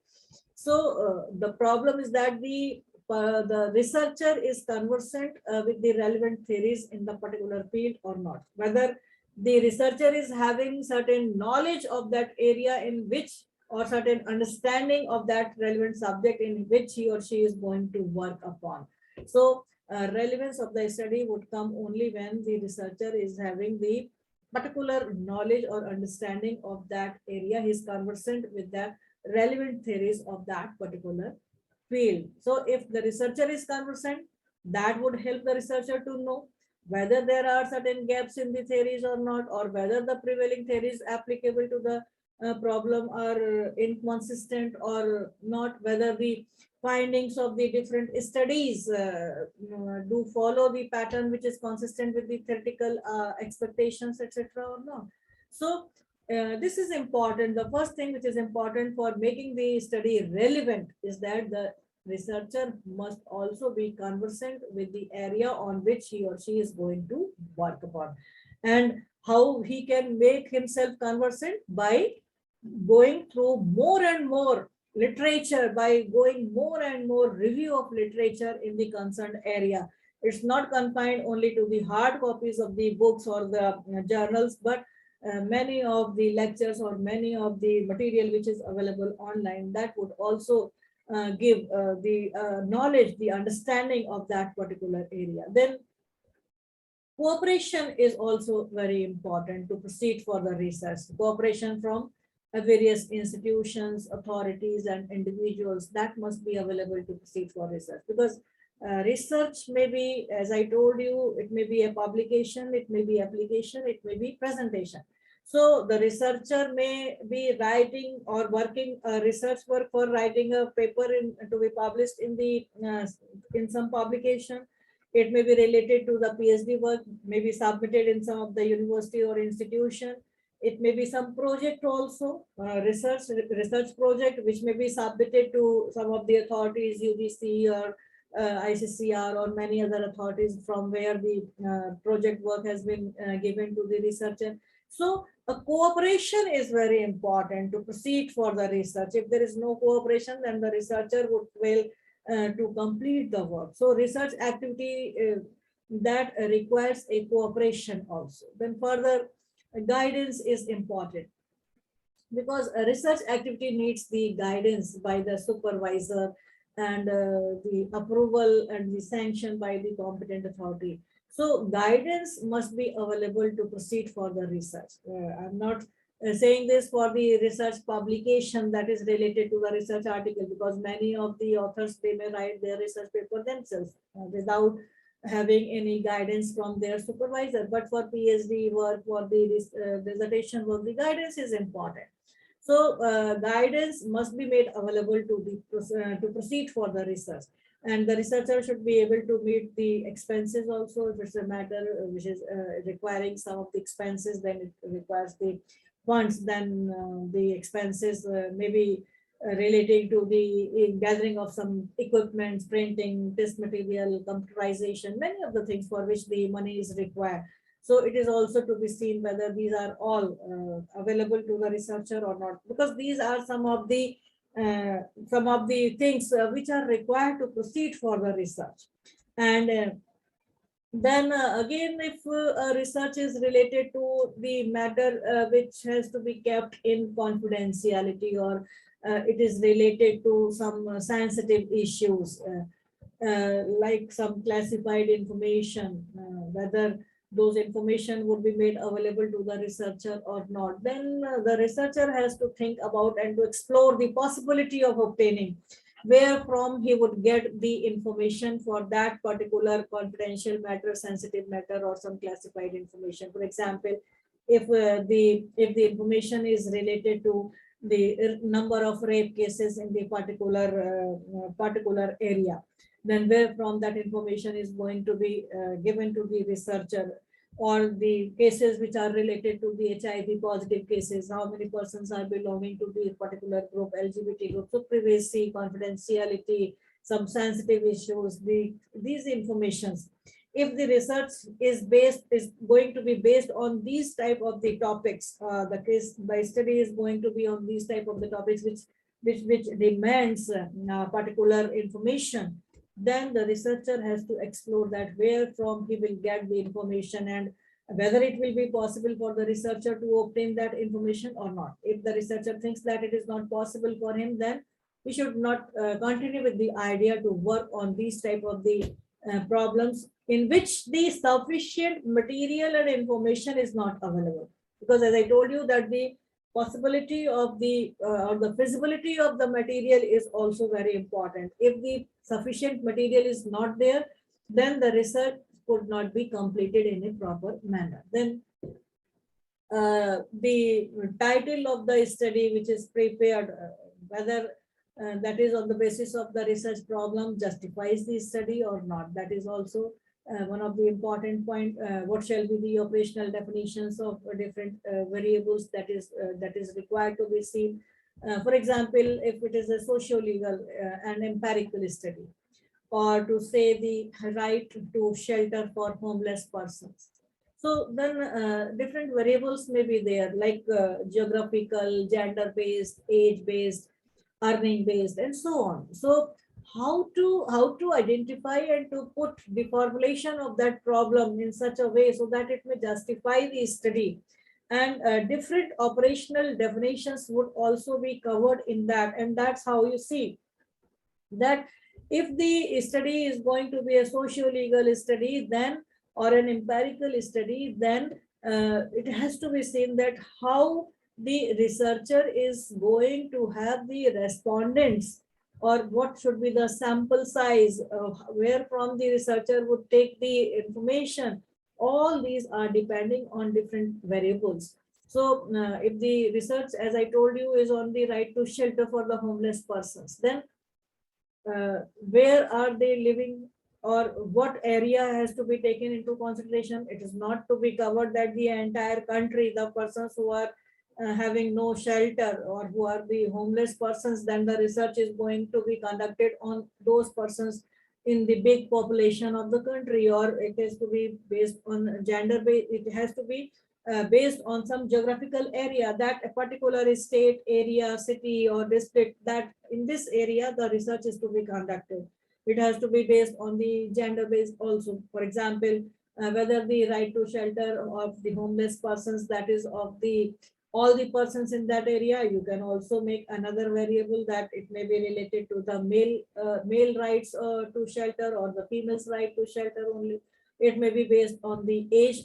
So the problem is that the researcher is conversant with the relevant theories in the particular field or not. Whether the researcher is having certain knowledge of that area in which, or certain understanding of that relevant subject in which he or she is going to work upon. So relevance of the study would come only when the researcher is having the particular knowledge or understanding of that area. He is conversant with the relevant theories of that particular field. So if the researcher is conversant, that would help the researcher to know whether there are certain gaps in the theories or not, or whether the prevailing theories applicable to the problem are inconsistent or not, whether the findings of the different studies do follow the pattern which is consistent with the theoretical expectations, etc. or not. So this is important. The first thing which is important for making the study relevant is that the researcher must also be conversant with the area on which he or she is going to work upon. And how he can make himself conversant? By going through more and more literature, by going more and more review of literature in the concerned area. It's not confined only to the hard copies of the books or the journals, but many of the lectures or many of the material which is available online, that would also give the knowledge, the understanding of that particular area. Then cooperation is also very important to proceed for the research. Cooperation from various institutions, authorities, and individuals, that must be available to proceed for research, because research may be, as I told you, it may be a publication, it may be application, it may be presentation. So the researcher may be writing or working research work for writing a paper to be published in the in some publication. It may be related to the PhD work, may be submitted in some of the university or institution. It may be some project also, research project, which may be submitted to some of the authorities, UGC or ICCR or many other authorities from where the project work has been given to the researcher. So a cooperation is very important to proceed for the research. If there is no cooperation, then the researcher would fail to complete the work. So research activity that requires a cooperation also. Then further, guidance is important, because a research activity needs the guidance by the supervisor and the approval and the sanction by the competent authority. So guidance must be available to proceed for the research. I'm not saying this for the research publication that is related to the research article, because many of the authors, they may write their research paper themselves without having any guidance from their supervisor. But for PhD work, for the dissertation work, the guidance is important. So guidance must be made available to proceed for the research, and the researcher should be able to meet the expenses also. If it's a matter which is requiring some of the expenses, then it requires the funds. Then the expenses may be relating to the gathering of some equipment, printing, test material, computerization, many of the things for which the money is required. So it is also to be seen whether these are all available to the researcher or not, because these are some of the things which are required to proceed for the research. And then again, if research is related to the matter which has to be kept in confidentiality, or it is related to some sensitive issues, like some classified information, whether those information would be made available to the researcher or not, then the researcher has to think about and to explore the possibility of obtaining where from he would get the information for that particular confidential matter, sensitive matter, or some classified information. For example, if the information is related to the number of rape cases in the particular area, then where from that information is going to be given to the researcher, or the cases which are related to the HIV positive cases, how many persons are belonging to the particular group, LGBT group, so privacy, confidentiality, some sensitive issues, these informations. If the research is going to be based on these type of the topics, the study is going to be on these type of the topics which demands particular information, then the researcher has to explore that where from he will get the information, and whether it will be possible for the researcher to obtain that information or not. If the researcher thinks that it is not possible for him, then we should not continue with the idea to work on these type of the problems in which the sufficient material and information is not available. Because as I told you, that the possibility of the or the feasibility of the material is also very important. If the sufficient material is not there, then the research could not be completed in a proper manner. Then the title of the study which is prepared, whether that is on the basis of the research problem justifies the study or not, that is also one of the important point. What shall be the operational definitions of different variables that is required to be seen. For example, if it is a socio-legal and empirical study, or to say the right to shelter for homeless persons, so then different variables may be there, like geographical, gender-based, age-based, earning-based, and so on. So how to identify and to put the formulation of that problem in such a way so that it may justify the study, and different operational definitions would also be covered in that. And that's how you see that if the study is going to be a socio-legal study, then or an empirical study, then it has to be seen that how the researcher is going to have the respondents, or what should be the sample size, where from the researcher would take the information. All these are depending on different variables. So if the research, as I told you, is on the right to shelter for the homeless persons, then where are they living, or what area has to be taken into consideration. It is not to be covered that the entire country, the persons who are having no shelter or who are the homeless persons, then the research is going to be conducted on those persons in the big population of the country, or it has to be based on gender based, it has to be based on some geographical area, that a particular state, area, city or district, that in this area the research is to be conducted. It has to be based on the gender based also. For example, whether the right to shelter of the homeless persons, that is of the all the persons in that area. You can also make another variable that it may be related to the male rights to shelter, or the female's right to shelter only. It may be based on the age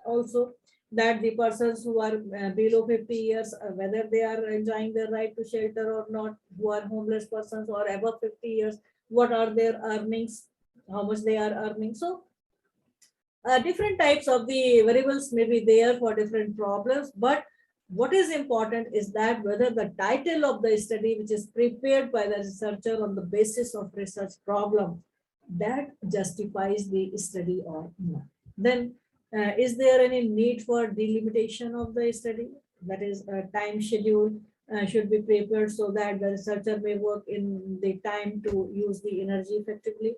also, that the persons who are below 50 years, whether they are enjoying their right to shelter or not, who are homeless persons, or above 50 years, what are their earnings, how much they are earning. So different types of the variables may be there for different problems, but what is important is that whether the title of the study, which is prepared by the researcher on the basis of research problem, that justifies the study or not. Then is there any need for delimitation of the study? That is, a time schedule should be prepared so that the researcher may work in the time to use the energy effectively.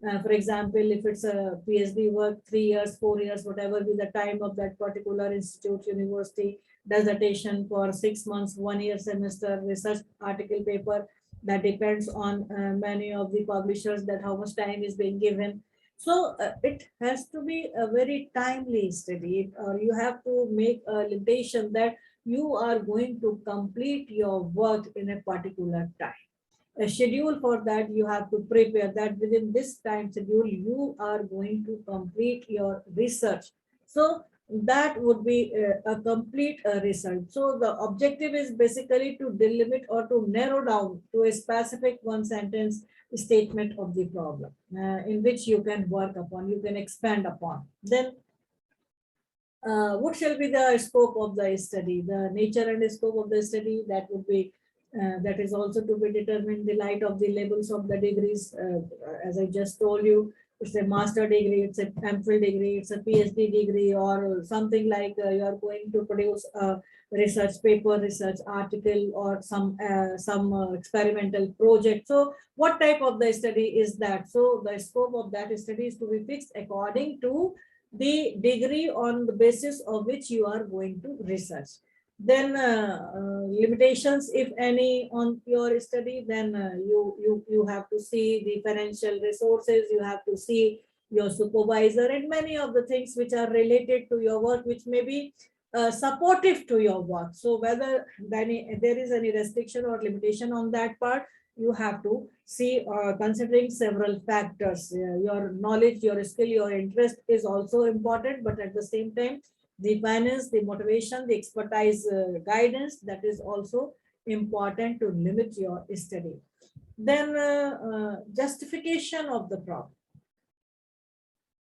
For example, if it's a PhD work, 3 years, 4 years, whatever be the time of that particular institute, university, dissertation for 6 months, 1 year semester, research article paper, that depends on many of the publishers, that how much time is being given. So it has to be a very timely study, or you have to make a limitation that you are going to complete your work in a particular time. A schedule for that you have to prepare, that within this time schedule you are going to complete your research. So that would be a complete result. So the objective is basically to delimit or to narrow down to a specific one sentence statement of the problem in which you can work upon, you can expand upon. Then what shall be the scope of the study, the nature and scope of the study, that would be that is also to be determined in the light of the labels of the degrees. As I just told you, it's a master degree, it's a MPhil degree, it's a PhD degree, or something like you are going to produce a research paper, research article, or some experimental project. So what type of the study is that? So the scope of that study is to be fixed according to the degree on the basis of which you are going to research. Then limitations, if any, on your study, then you have to see the financial resources, you have to see your supervisor, and many of the things which are related to your work, which may be supportive to your work. So whether there is any restriction or limitation on that part, you have to see considering several factors. Your knowledge, your skill, your interest is also important, but at the same time, the finance, the motivation, the expertise, guidance, that is also important to limit your study. Then justification of the problem.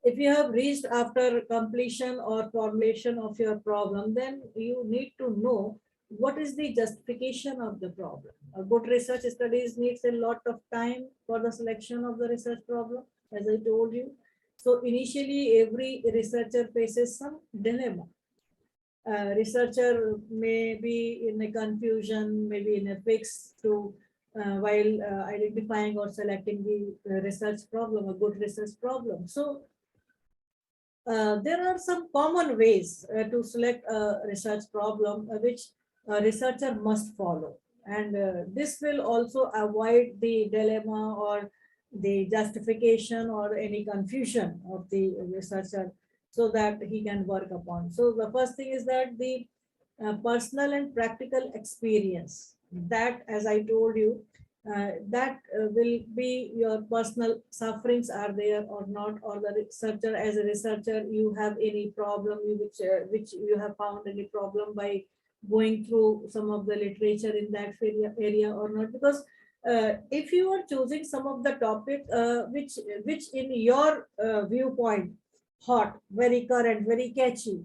If you have reached after completion or formulation of your problem, then you need to know what is the justification of the problem. A good research studies needs a lot of time for the selection of the research problem, as I told you. So initially, every researcher faces some dilemma. Researcher may be in a confusion, maybe in a fix to while identifying or selecting the research problem, a good research problem. So there are some common ways to select a research problem which a researcher must follow. And this will also avoid the dilemma or the justification or any confusion of the researcher, so that he can work upon. So the first thing is that the personal and practical experience, that, as I told you, that will be your personal sufferings are there or not, or the researcher, as a researcher, you have any problem which you have found any problem by going through some of the literature in that area or not. Because if you are choosing some of the topic which in your viewpoint hot, very current, very catchy,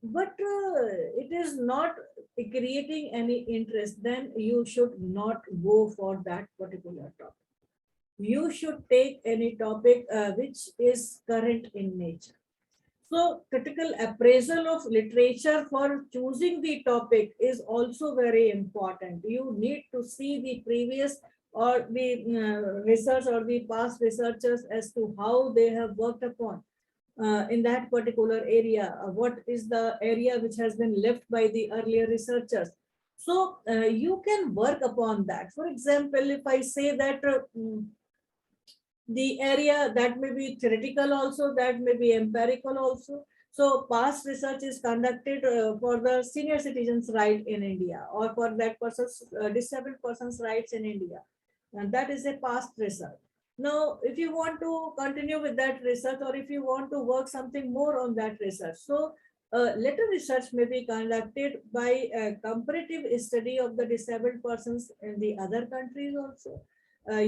but it is not creating any interest, then you should not go for that particular topic. you should take any topic which is current in nature. So critical appraisal of literature for choosing the topic is also very important. You need to see the previous or the research or the past researchers as to how they have worked upon in that particular area. What is the area which has been left by the earlier researchers? So you can work upon that. For example, if I say that the area that may be theoretical also, that may be empirical also. So past research is conducted for the senior citizens' right in India, or for that person's disabled person's rights in India, and that is a past research. Now, if you want to continue with that research, or if you want to work something more on that research, so later research may be conducted by a comparative study of the disabled persons in the other countries also.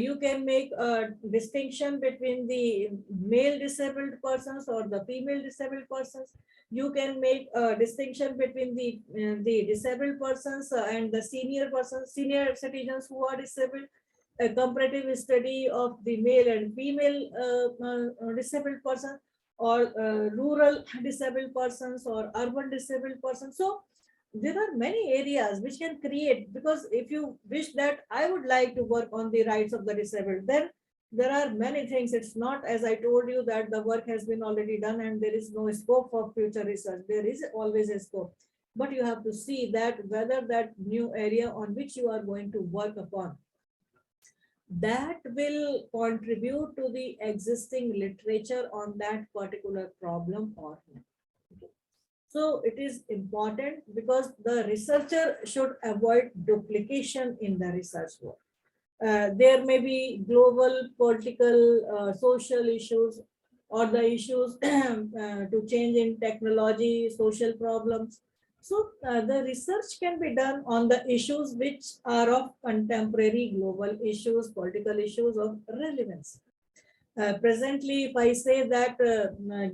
You can make a distinction between the male disabled persons or the female disabled persons. You can make a distinction between the disabled persons and the senior persons, senior citizens who are disabled. A comparative study of the male and female disabled persons, or rural disabled persons, or urban disabled persons. So there are many areas which can create, because if you wish that I would like to work on the rights of the disabled, then there are many things. It's not, as I told you, that the work has been already done and there is no scope for future research. There is always a scope, but you have to see that whether that new area on which you are going to work upon, that will contribute to the existing literature on that particular problem or not. So it is important, because the researcher should avoid duplication in the research work. There may be global, political, social issues, or the issues to change in technology, social problems. So the research can be done on the issues which are of contemporary global issues, political issues of relevance. Presently, if I say that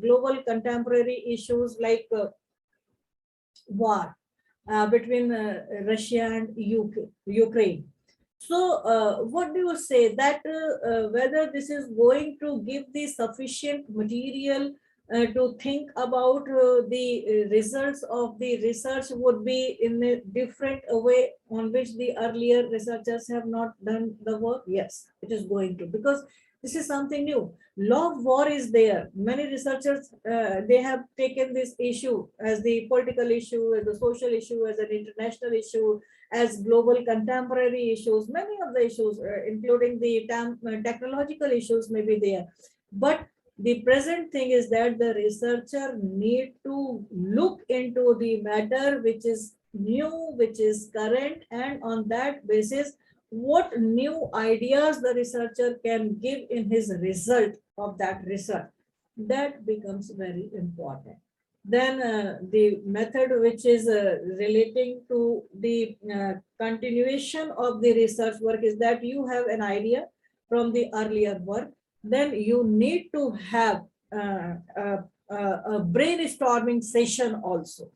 global contemporary issues like war between Russia and Ukraine. So what do you say that whether this is going to give the sufficient material to think about the results of the research would be in a different way on which the earlier researchers have not done the work? Yes, it is going to, because this is something new. Law of war is there. Many researchers, they have taken this issue as the political issue, as the social issue, as an international issue, as global contemporary issues. Many of the issues, including the technological issues, may be there. But the present thing is that the researcher need to look into the matter which is new, which is current, and on that basis, what new ideas the researcher can give in his result of that research. That becomes very important. Then the method which is relating to the continuation of the research work is that you have an idea from the earlier work. Then you need to have a brainstorming session also.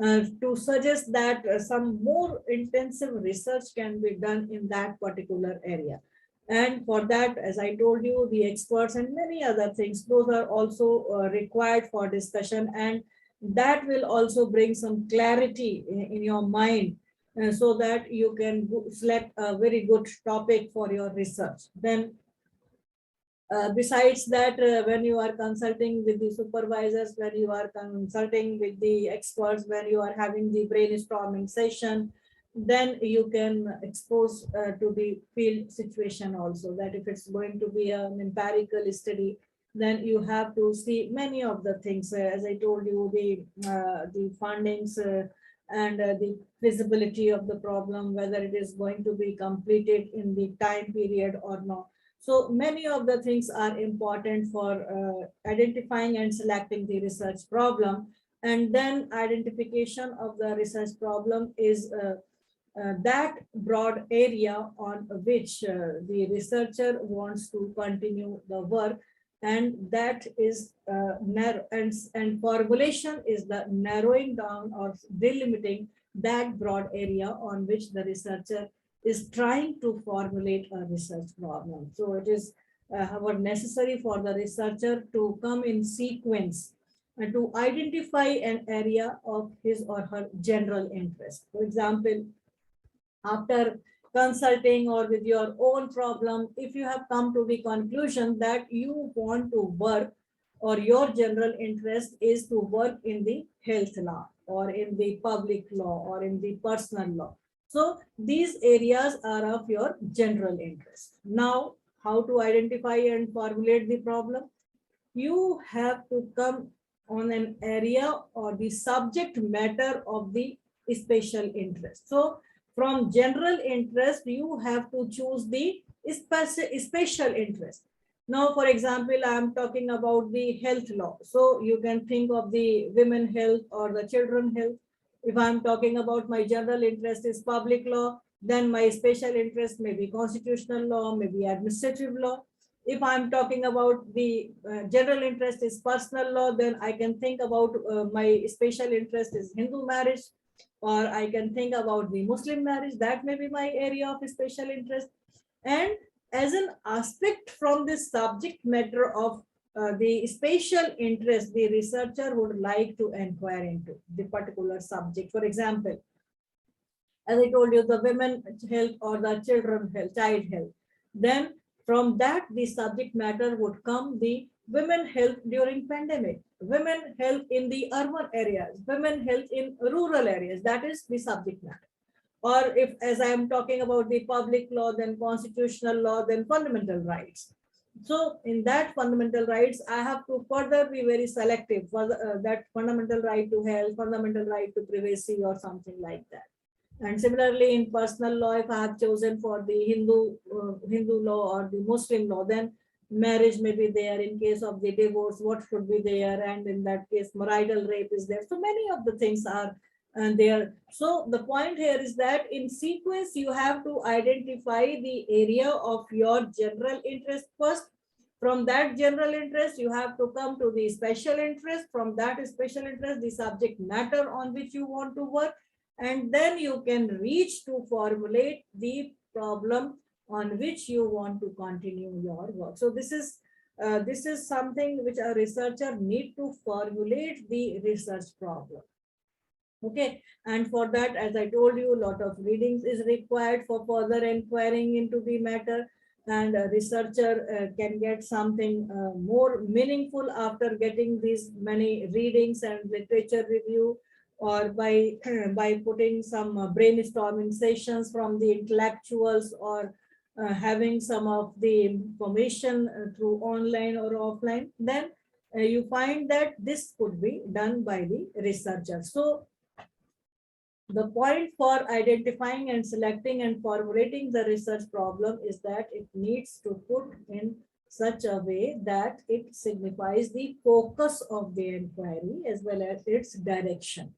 To suggest that some more intensive research can be done in that particular area. And for that, as I told you, the experts and many other things, those are also required for discussion, and that will also bring some clarity in your mind, so that you can select a very good topic for your research. Then besides that, when you are consulting with the supervisors, when you are consulting with the experts, when you are having the brainstorming session, then you can expose to the field situation also, that if it's going to be an empirical study, then you have to see many of the things, as I told you, the fundings and the feasibility of the problem, whether it is going to be completed in the time period or not. So many of the things are important for identifying and selecting the research problem. And then identification of the research problem is that broad area on which the researcher wants to continue the work. And that is narrow, and formulation is the narrowing down or delimiting that broad area on which the researcher is trying to formulate a research problem. So it is necessary for the researcher to come in sequence and to identify an area of his or her general interest. For example, after consulting or with your own problem, if you have come to the conclusion that you want to work or your general interest is to work in the health law or in the public law or in the personal law. So these areas are of your general interest. Now, how to identify and formulate the problem? You have to come on an area or the subject matter of the special interest. So from general interest, you have to choose the special interest. Now, for example, I am talking about the health law. So you can think of the women health or the children health. If I'm talking about my general interest is public law, then my special interest may be constitutional law, maybe administrative law. If I'm talking about the general interest is personal law, then I can think about my special interest is Hindu marriage, or I can think about the Muslim marriage. That may be my area of special interest. And as an aspect from this subject matter of the special interest, the researcher would like to inquire into the particular subject. For example, as I told you, the women health or the children health, child health. Then from that, the subject matter would come the women health during pandemic, women health in the urban areas, women health in rural areas. That is the subject matter. Or if, as I am talking about the public law, then constitutional law, then fundamental rights. So in that fundamental rights, I have to further be very selective for that fundamental right to health, fundamental right to privacy or something like that. And similarly, in personal law, if I have chosen for the Hindu law or the Muslim law, then marriage may be there. In case of the divorce, what should be there? And in that case, marital rape is there. So many of the things are there. So the point here is that in sequence, you have to identify the area of your general interest first. From that general interest, you have to come to the special interest. From that special interest, the subject matter on which you want to work. And then you can reach to formulate the problem on which you want to continue your work. So this is something which a researcher need to formulate the research problem. Okay, and for that, as I told you, a lot of readings is required for further inquiring into the matter, and a researcher can get something more meaningful after getting these many readings and literature review, or by putting some brainstorming sessions from the intellectuals, or having some of the information through online or offline. Then you find that this could be done by the researcher. So the point for identifying and selecting and formulating the research problem is that it needs to put in such a way that it signifies the focus of the inquiry as well as its direction.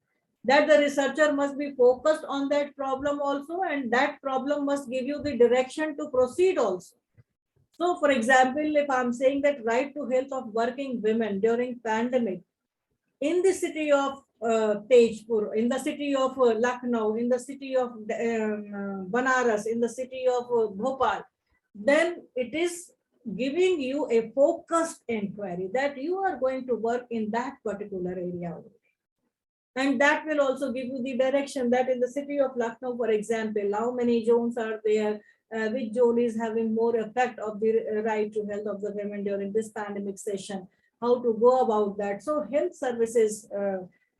That the researcher must be focused on that problem also, and that problem must give you the direction to proceed also. So, for example, if I'm saying that right to health of working women during pandemic, in the city of Tejpur, in the city of Lucknow, in the city of Banaras, in the city of Bhopal, then it is giving you a focused inquiry that you are going to work in that particular area. And that will also give you the direction that in the city of Lucknow, for example, how many zones are there, which zone is having more effect of the right to health of the women during this pandemic session, how to go about that. So health services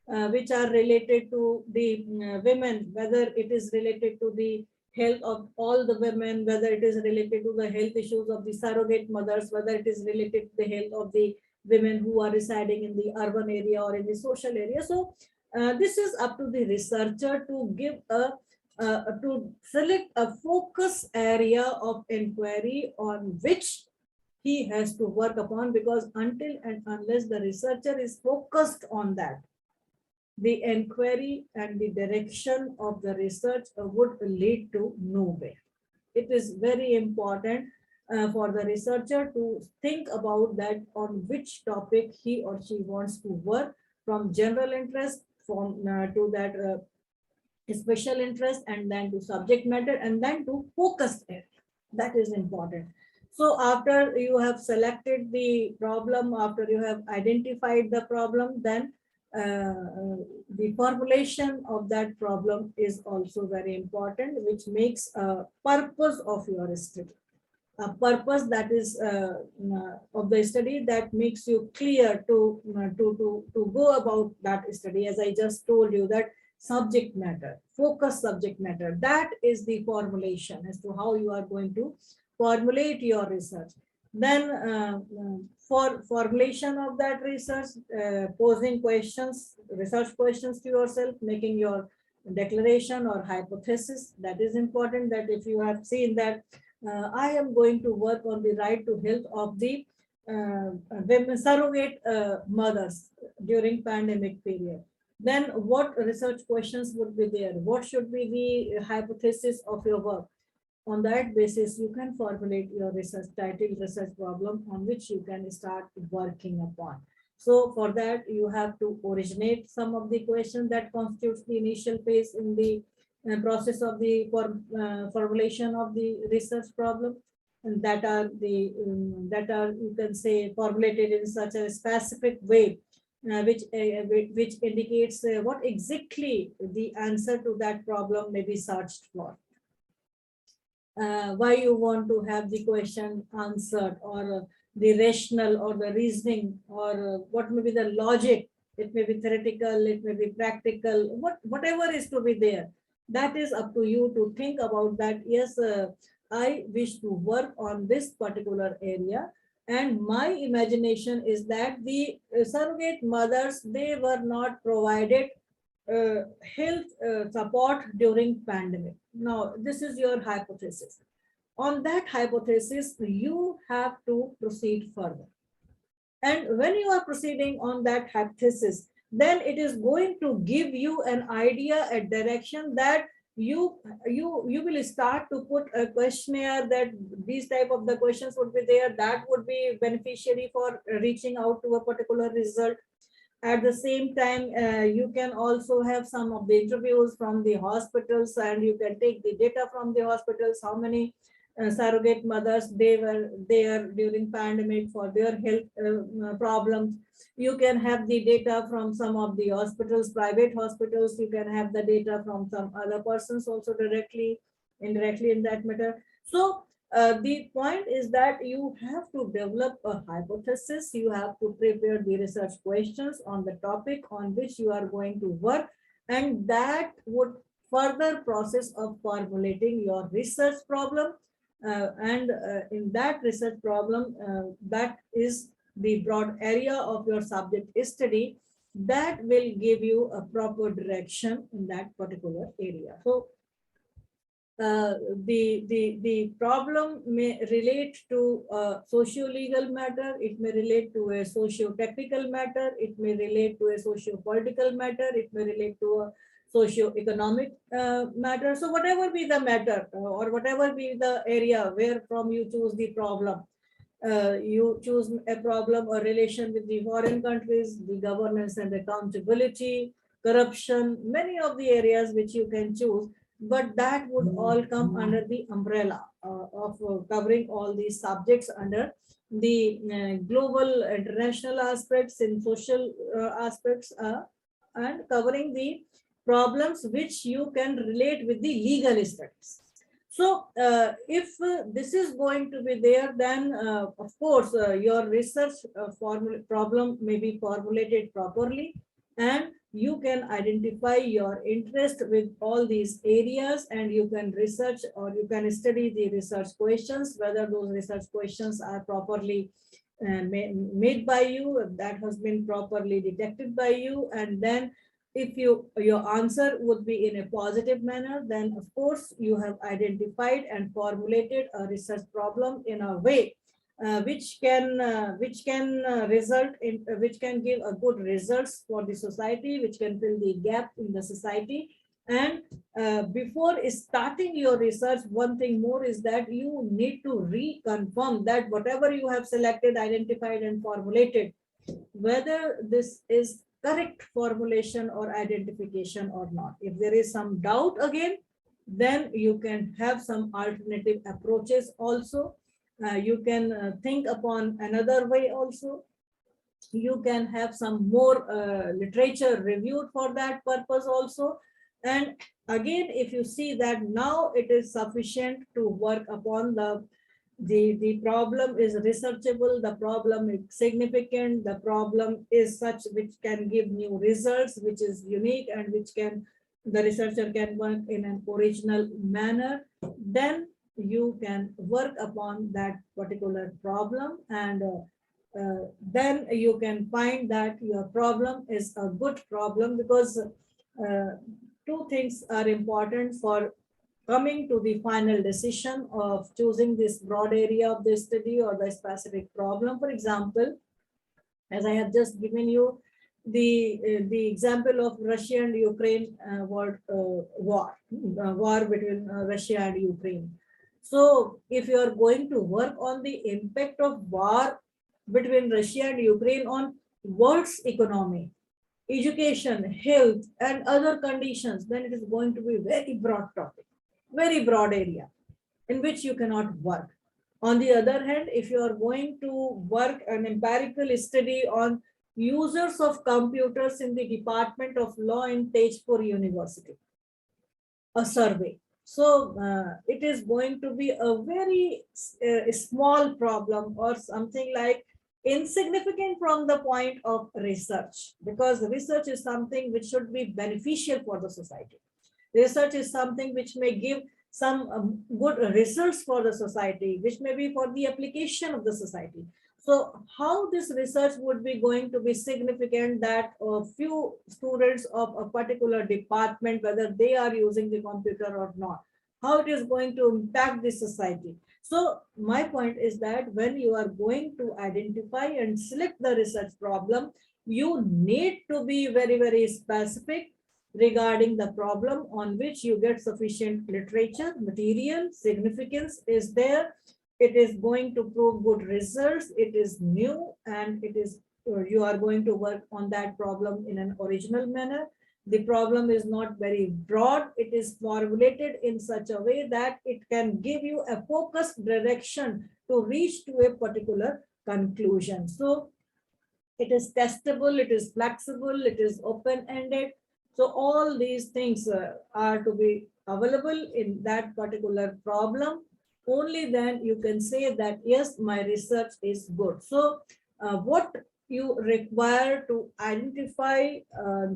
which are related to the women, whether it is related to the health of all the women, whether it is related to the health issues of the surrogate mothers, whether it is related to the health of the women who are residing in the urban area or in the social area. So this is up to the researcher to give to select a focus area of inquiry on which he has to work upon, because until and unless the researcher is focused on that, the inquiry and the direction of the research would lead to nowhere. It is very important for the researcher to think about that on which topic he or she wants to work, from general interest from to that special interest, and then to subject matter, and then to focused area. That is important. So after you have selected the problem, after you have identified the problem, then the formulation of that problem is also very important, which makes a purpose of your study. A purpose that is of the study that makes you clear to go about that study. As I just told you, that subject matter, focus subject matter, that is the formulation as to how you are going to formulate your research. Then for formulation of that research, posing questions, research questions to yourself, making your declaration or hypothesis. That is important, that if you have seen that I am going to work on the right to health of the women surrogate mothers during pandemic period, then what research questions would be there? What should be the hypothesis of your work? On that basis, you can formulate your research title, research problem on which you can start working upon. So for that, you have to originate some of the questions that constitutes the initial phase in the process of the formulation of the research problem, and that are you can say formulated in such a specific way, which indicates what exactly the answer to that problem may be searched for. Why you want to have the question answered, or the rational or the reasoning, or what may be the logic. It may be theoretical, it may be practical, whatever is to be there. That is up to you to think about that. Yes, I wish to work on this particular area, and my imagination is that the surrogate mothers, they were not provided health support during pandemic. Now, this is your hypothesis. On that hypothesis, you have to proceed further. And when you are proceeding on that hypothesis, then it is going to give you an idea, a direction that you will start to put a questionnaire, that these type of the questions would be there, that would be beneficiary for reaching out to a particular result. At the same time, you can also have some of the interviews from the hospitals, and you can take the data from the hospitals, how many surrogate mothers they were there during pandemic for their health problems. You can have the data from some of the hospitals, private hospitals. You can have the data from some other persons also, directly, indirectly, in that matter. So the point is that you have to develop a hypothesis. You have to prepare the research questions on the topic on which you are going to work, and that would further process of formulating your research problem. In that research problem, that is the broad area of your subject study, that will give you a proper direction in that particular area. So the problem may relate to a socio-legal matter, it may relate to a socio-technical matter, it may relate to a socio-political matter, it may relate to a socio-economic matter. So whatever be the matter, or whatever be the area where from you choose the problem, you choose a problem or relation with the foreign countries, the governance and accountability, corruption, many of the areas which you can choose, but that would all come under the umbrella of covering all these subjects under the global international aspects, in social aspects, and covering the problems which you can relate with the legal studies. So if this is going to be there, then of course your research problem may be formulated properly, and you can identify your interest with all these areas, and you can research, or you can study the research questions, whether those research questions are properly made by you, that has been properly detected by you. And then if your answer would be in a positive manner, then of course you have identified and formulated a research problem in a way which can result in which can give a good results for the society, which can fill the gap in the society. And before starting your research, one thing more is that you need to reconfirm that whatever you have selected, identified, and formulated, whether this is correct formulation or identification or not. If there is some doubt again, then you can have some alternative approaches also. You can think upon another way also. You can have some more literature reviewed for that purpose also. And again, if you see that now it is sufficient to work upon the problem is researchable, the problem is significant, the problem is such which can give new results, which is unique and which can, the researcher can work in an original manner, then you can work upon that particular problem, and then you can find that your problem is a good problem, because two things are important for coming to the final decision of choosing this broad area of the study or the specific problem. For example, as I have just given you the example of Russia and Ukraine war between Russia and Ukraine. So if you are going to work on the impact of war between Russia and Ukraine on world's economy, education, health, and other conditions, then it is going to be very broad topic, very broad area in which you cannot work. On the other hand, if you are going to work an empirical study on users of computers in the Department of Law in Tejpur University, a survey. So it is going to be a very small problem or something like insignificant from the point of research, because research is something which should be beneficial for the society. Research is something which may give some good results for the society, which may be for the application of the society. So how this research would be going to be significant that a few students of a particular department, whether they are using the computer or not, how it is going to impact the society. So my point is that when you are going to identify and select the research problem, you need to be very, very specific regarding the problem on which you get sufficient literature, material, significance is there. It is going to prove good results. It is new, and it is you are going to work on that problem in an original manner. The problem is not very broad. It is formulated in such a way that it can give you a focused direction to reach to a particular conclusion. So it is testable, it is flexible, it is open-ended. So all these things are to be available in that particular problem. Only then you can say that, yes, my research is good. So what you require to identify,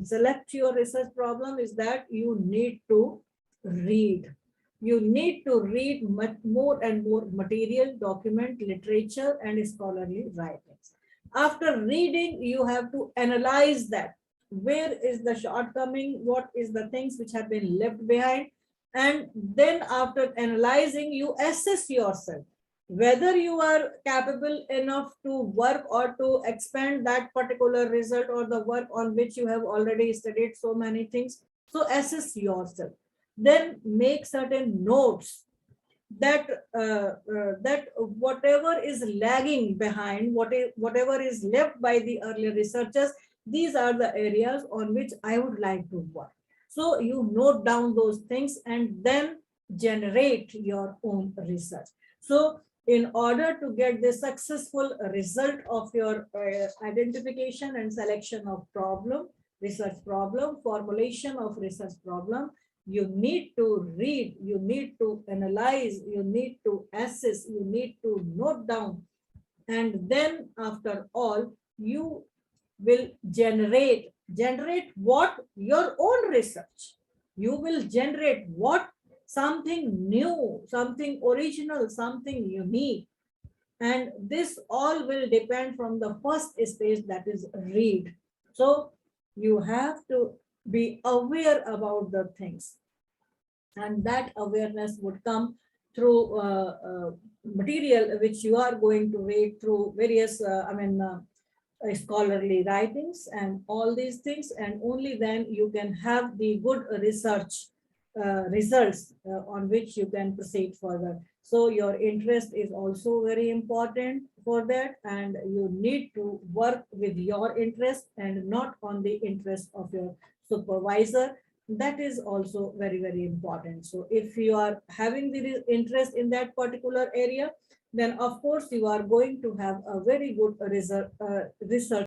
select your research problem is that you need to read. You need to read much more and more material, document, literature, and scholarly writings. After reading, you have to analyze that. Where is the shortcoming? What is the things which have been left behind? And then after analyzing, you assess yourself whether you are capable enough to work or to expand that particular result or the work on which you have already studied so many things. So assess yourself. Then make certain notes that that whatever is lagging behind, whatever is left by the earlier researchers, these are the areas on which I would like to work. So you note down those things and then generate your own research. So in order to get the successful result of your identification and selection of problem, research problem, formulation of research problem, you need to read, you need to analyze, you need to assess, you need to note down. And then after all, you will generate what? Your own research. You will generate what? Something new, something original, something unique. And this all will depend from the first stage, that is read. So you have to be aware about the things. And that awareness would come through material which you are going to read through various, scholarly writings and all these things. And only then you can have the good research results on which you can proceed further. So your interest is also very important for that, and you need to work with your interest and not on the interest of your supervisor. That is also very, very important. So if you are having the interest in that particular area, then of course you are going to have a very good result, research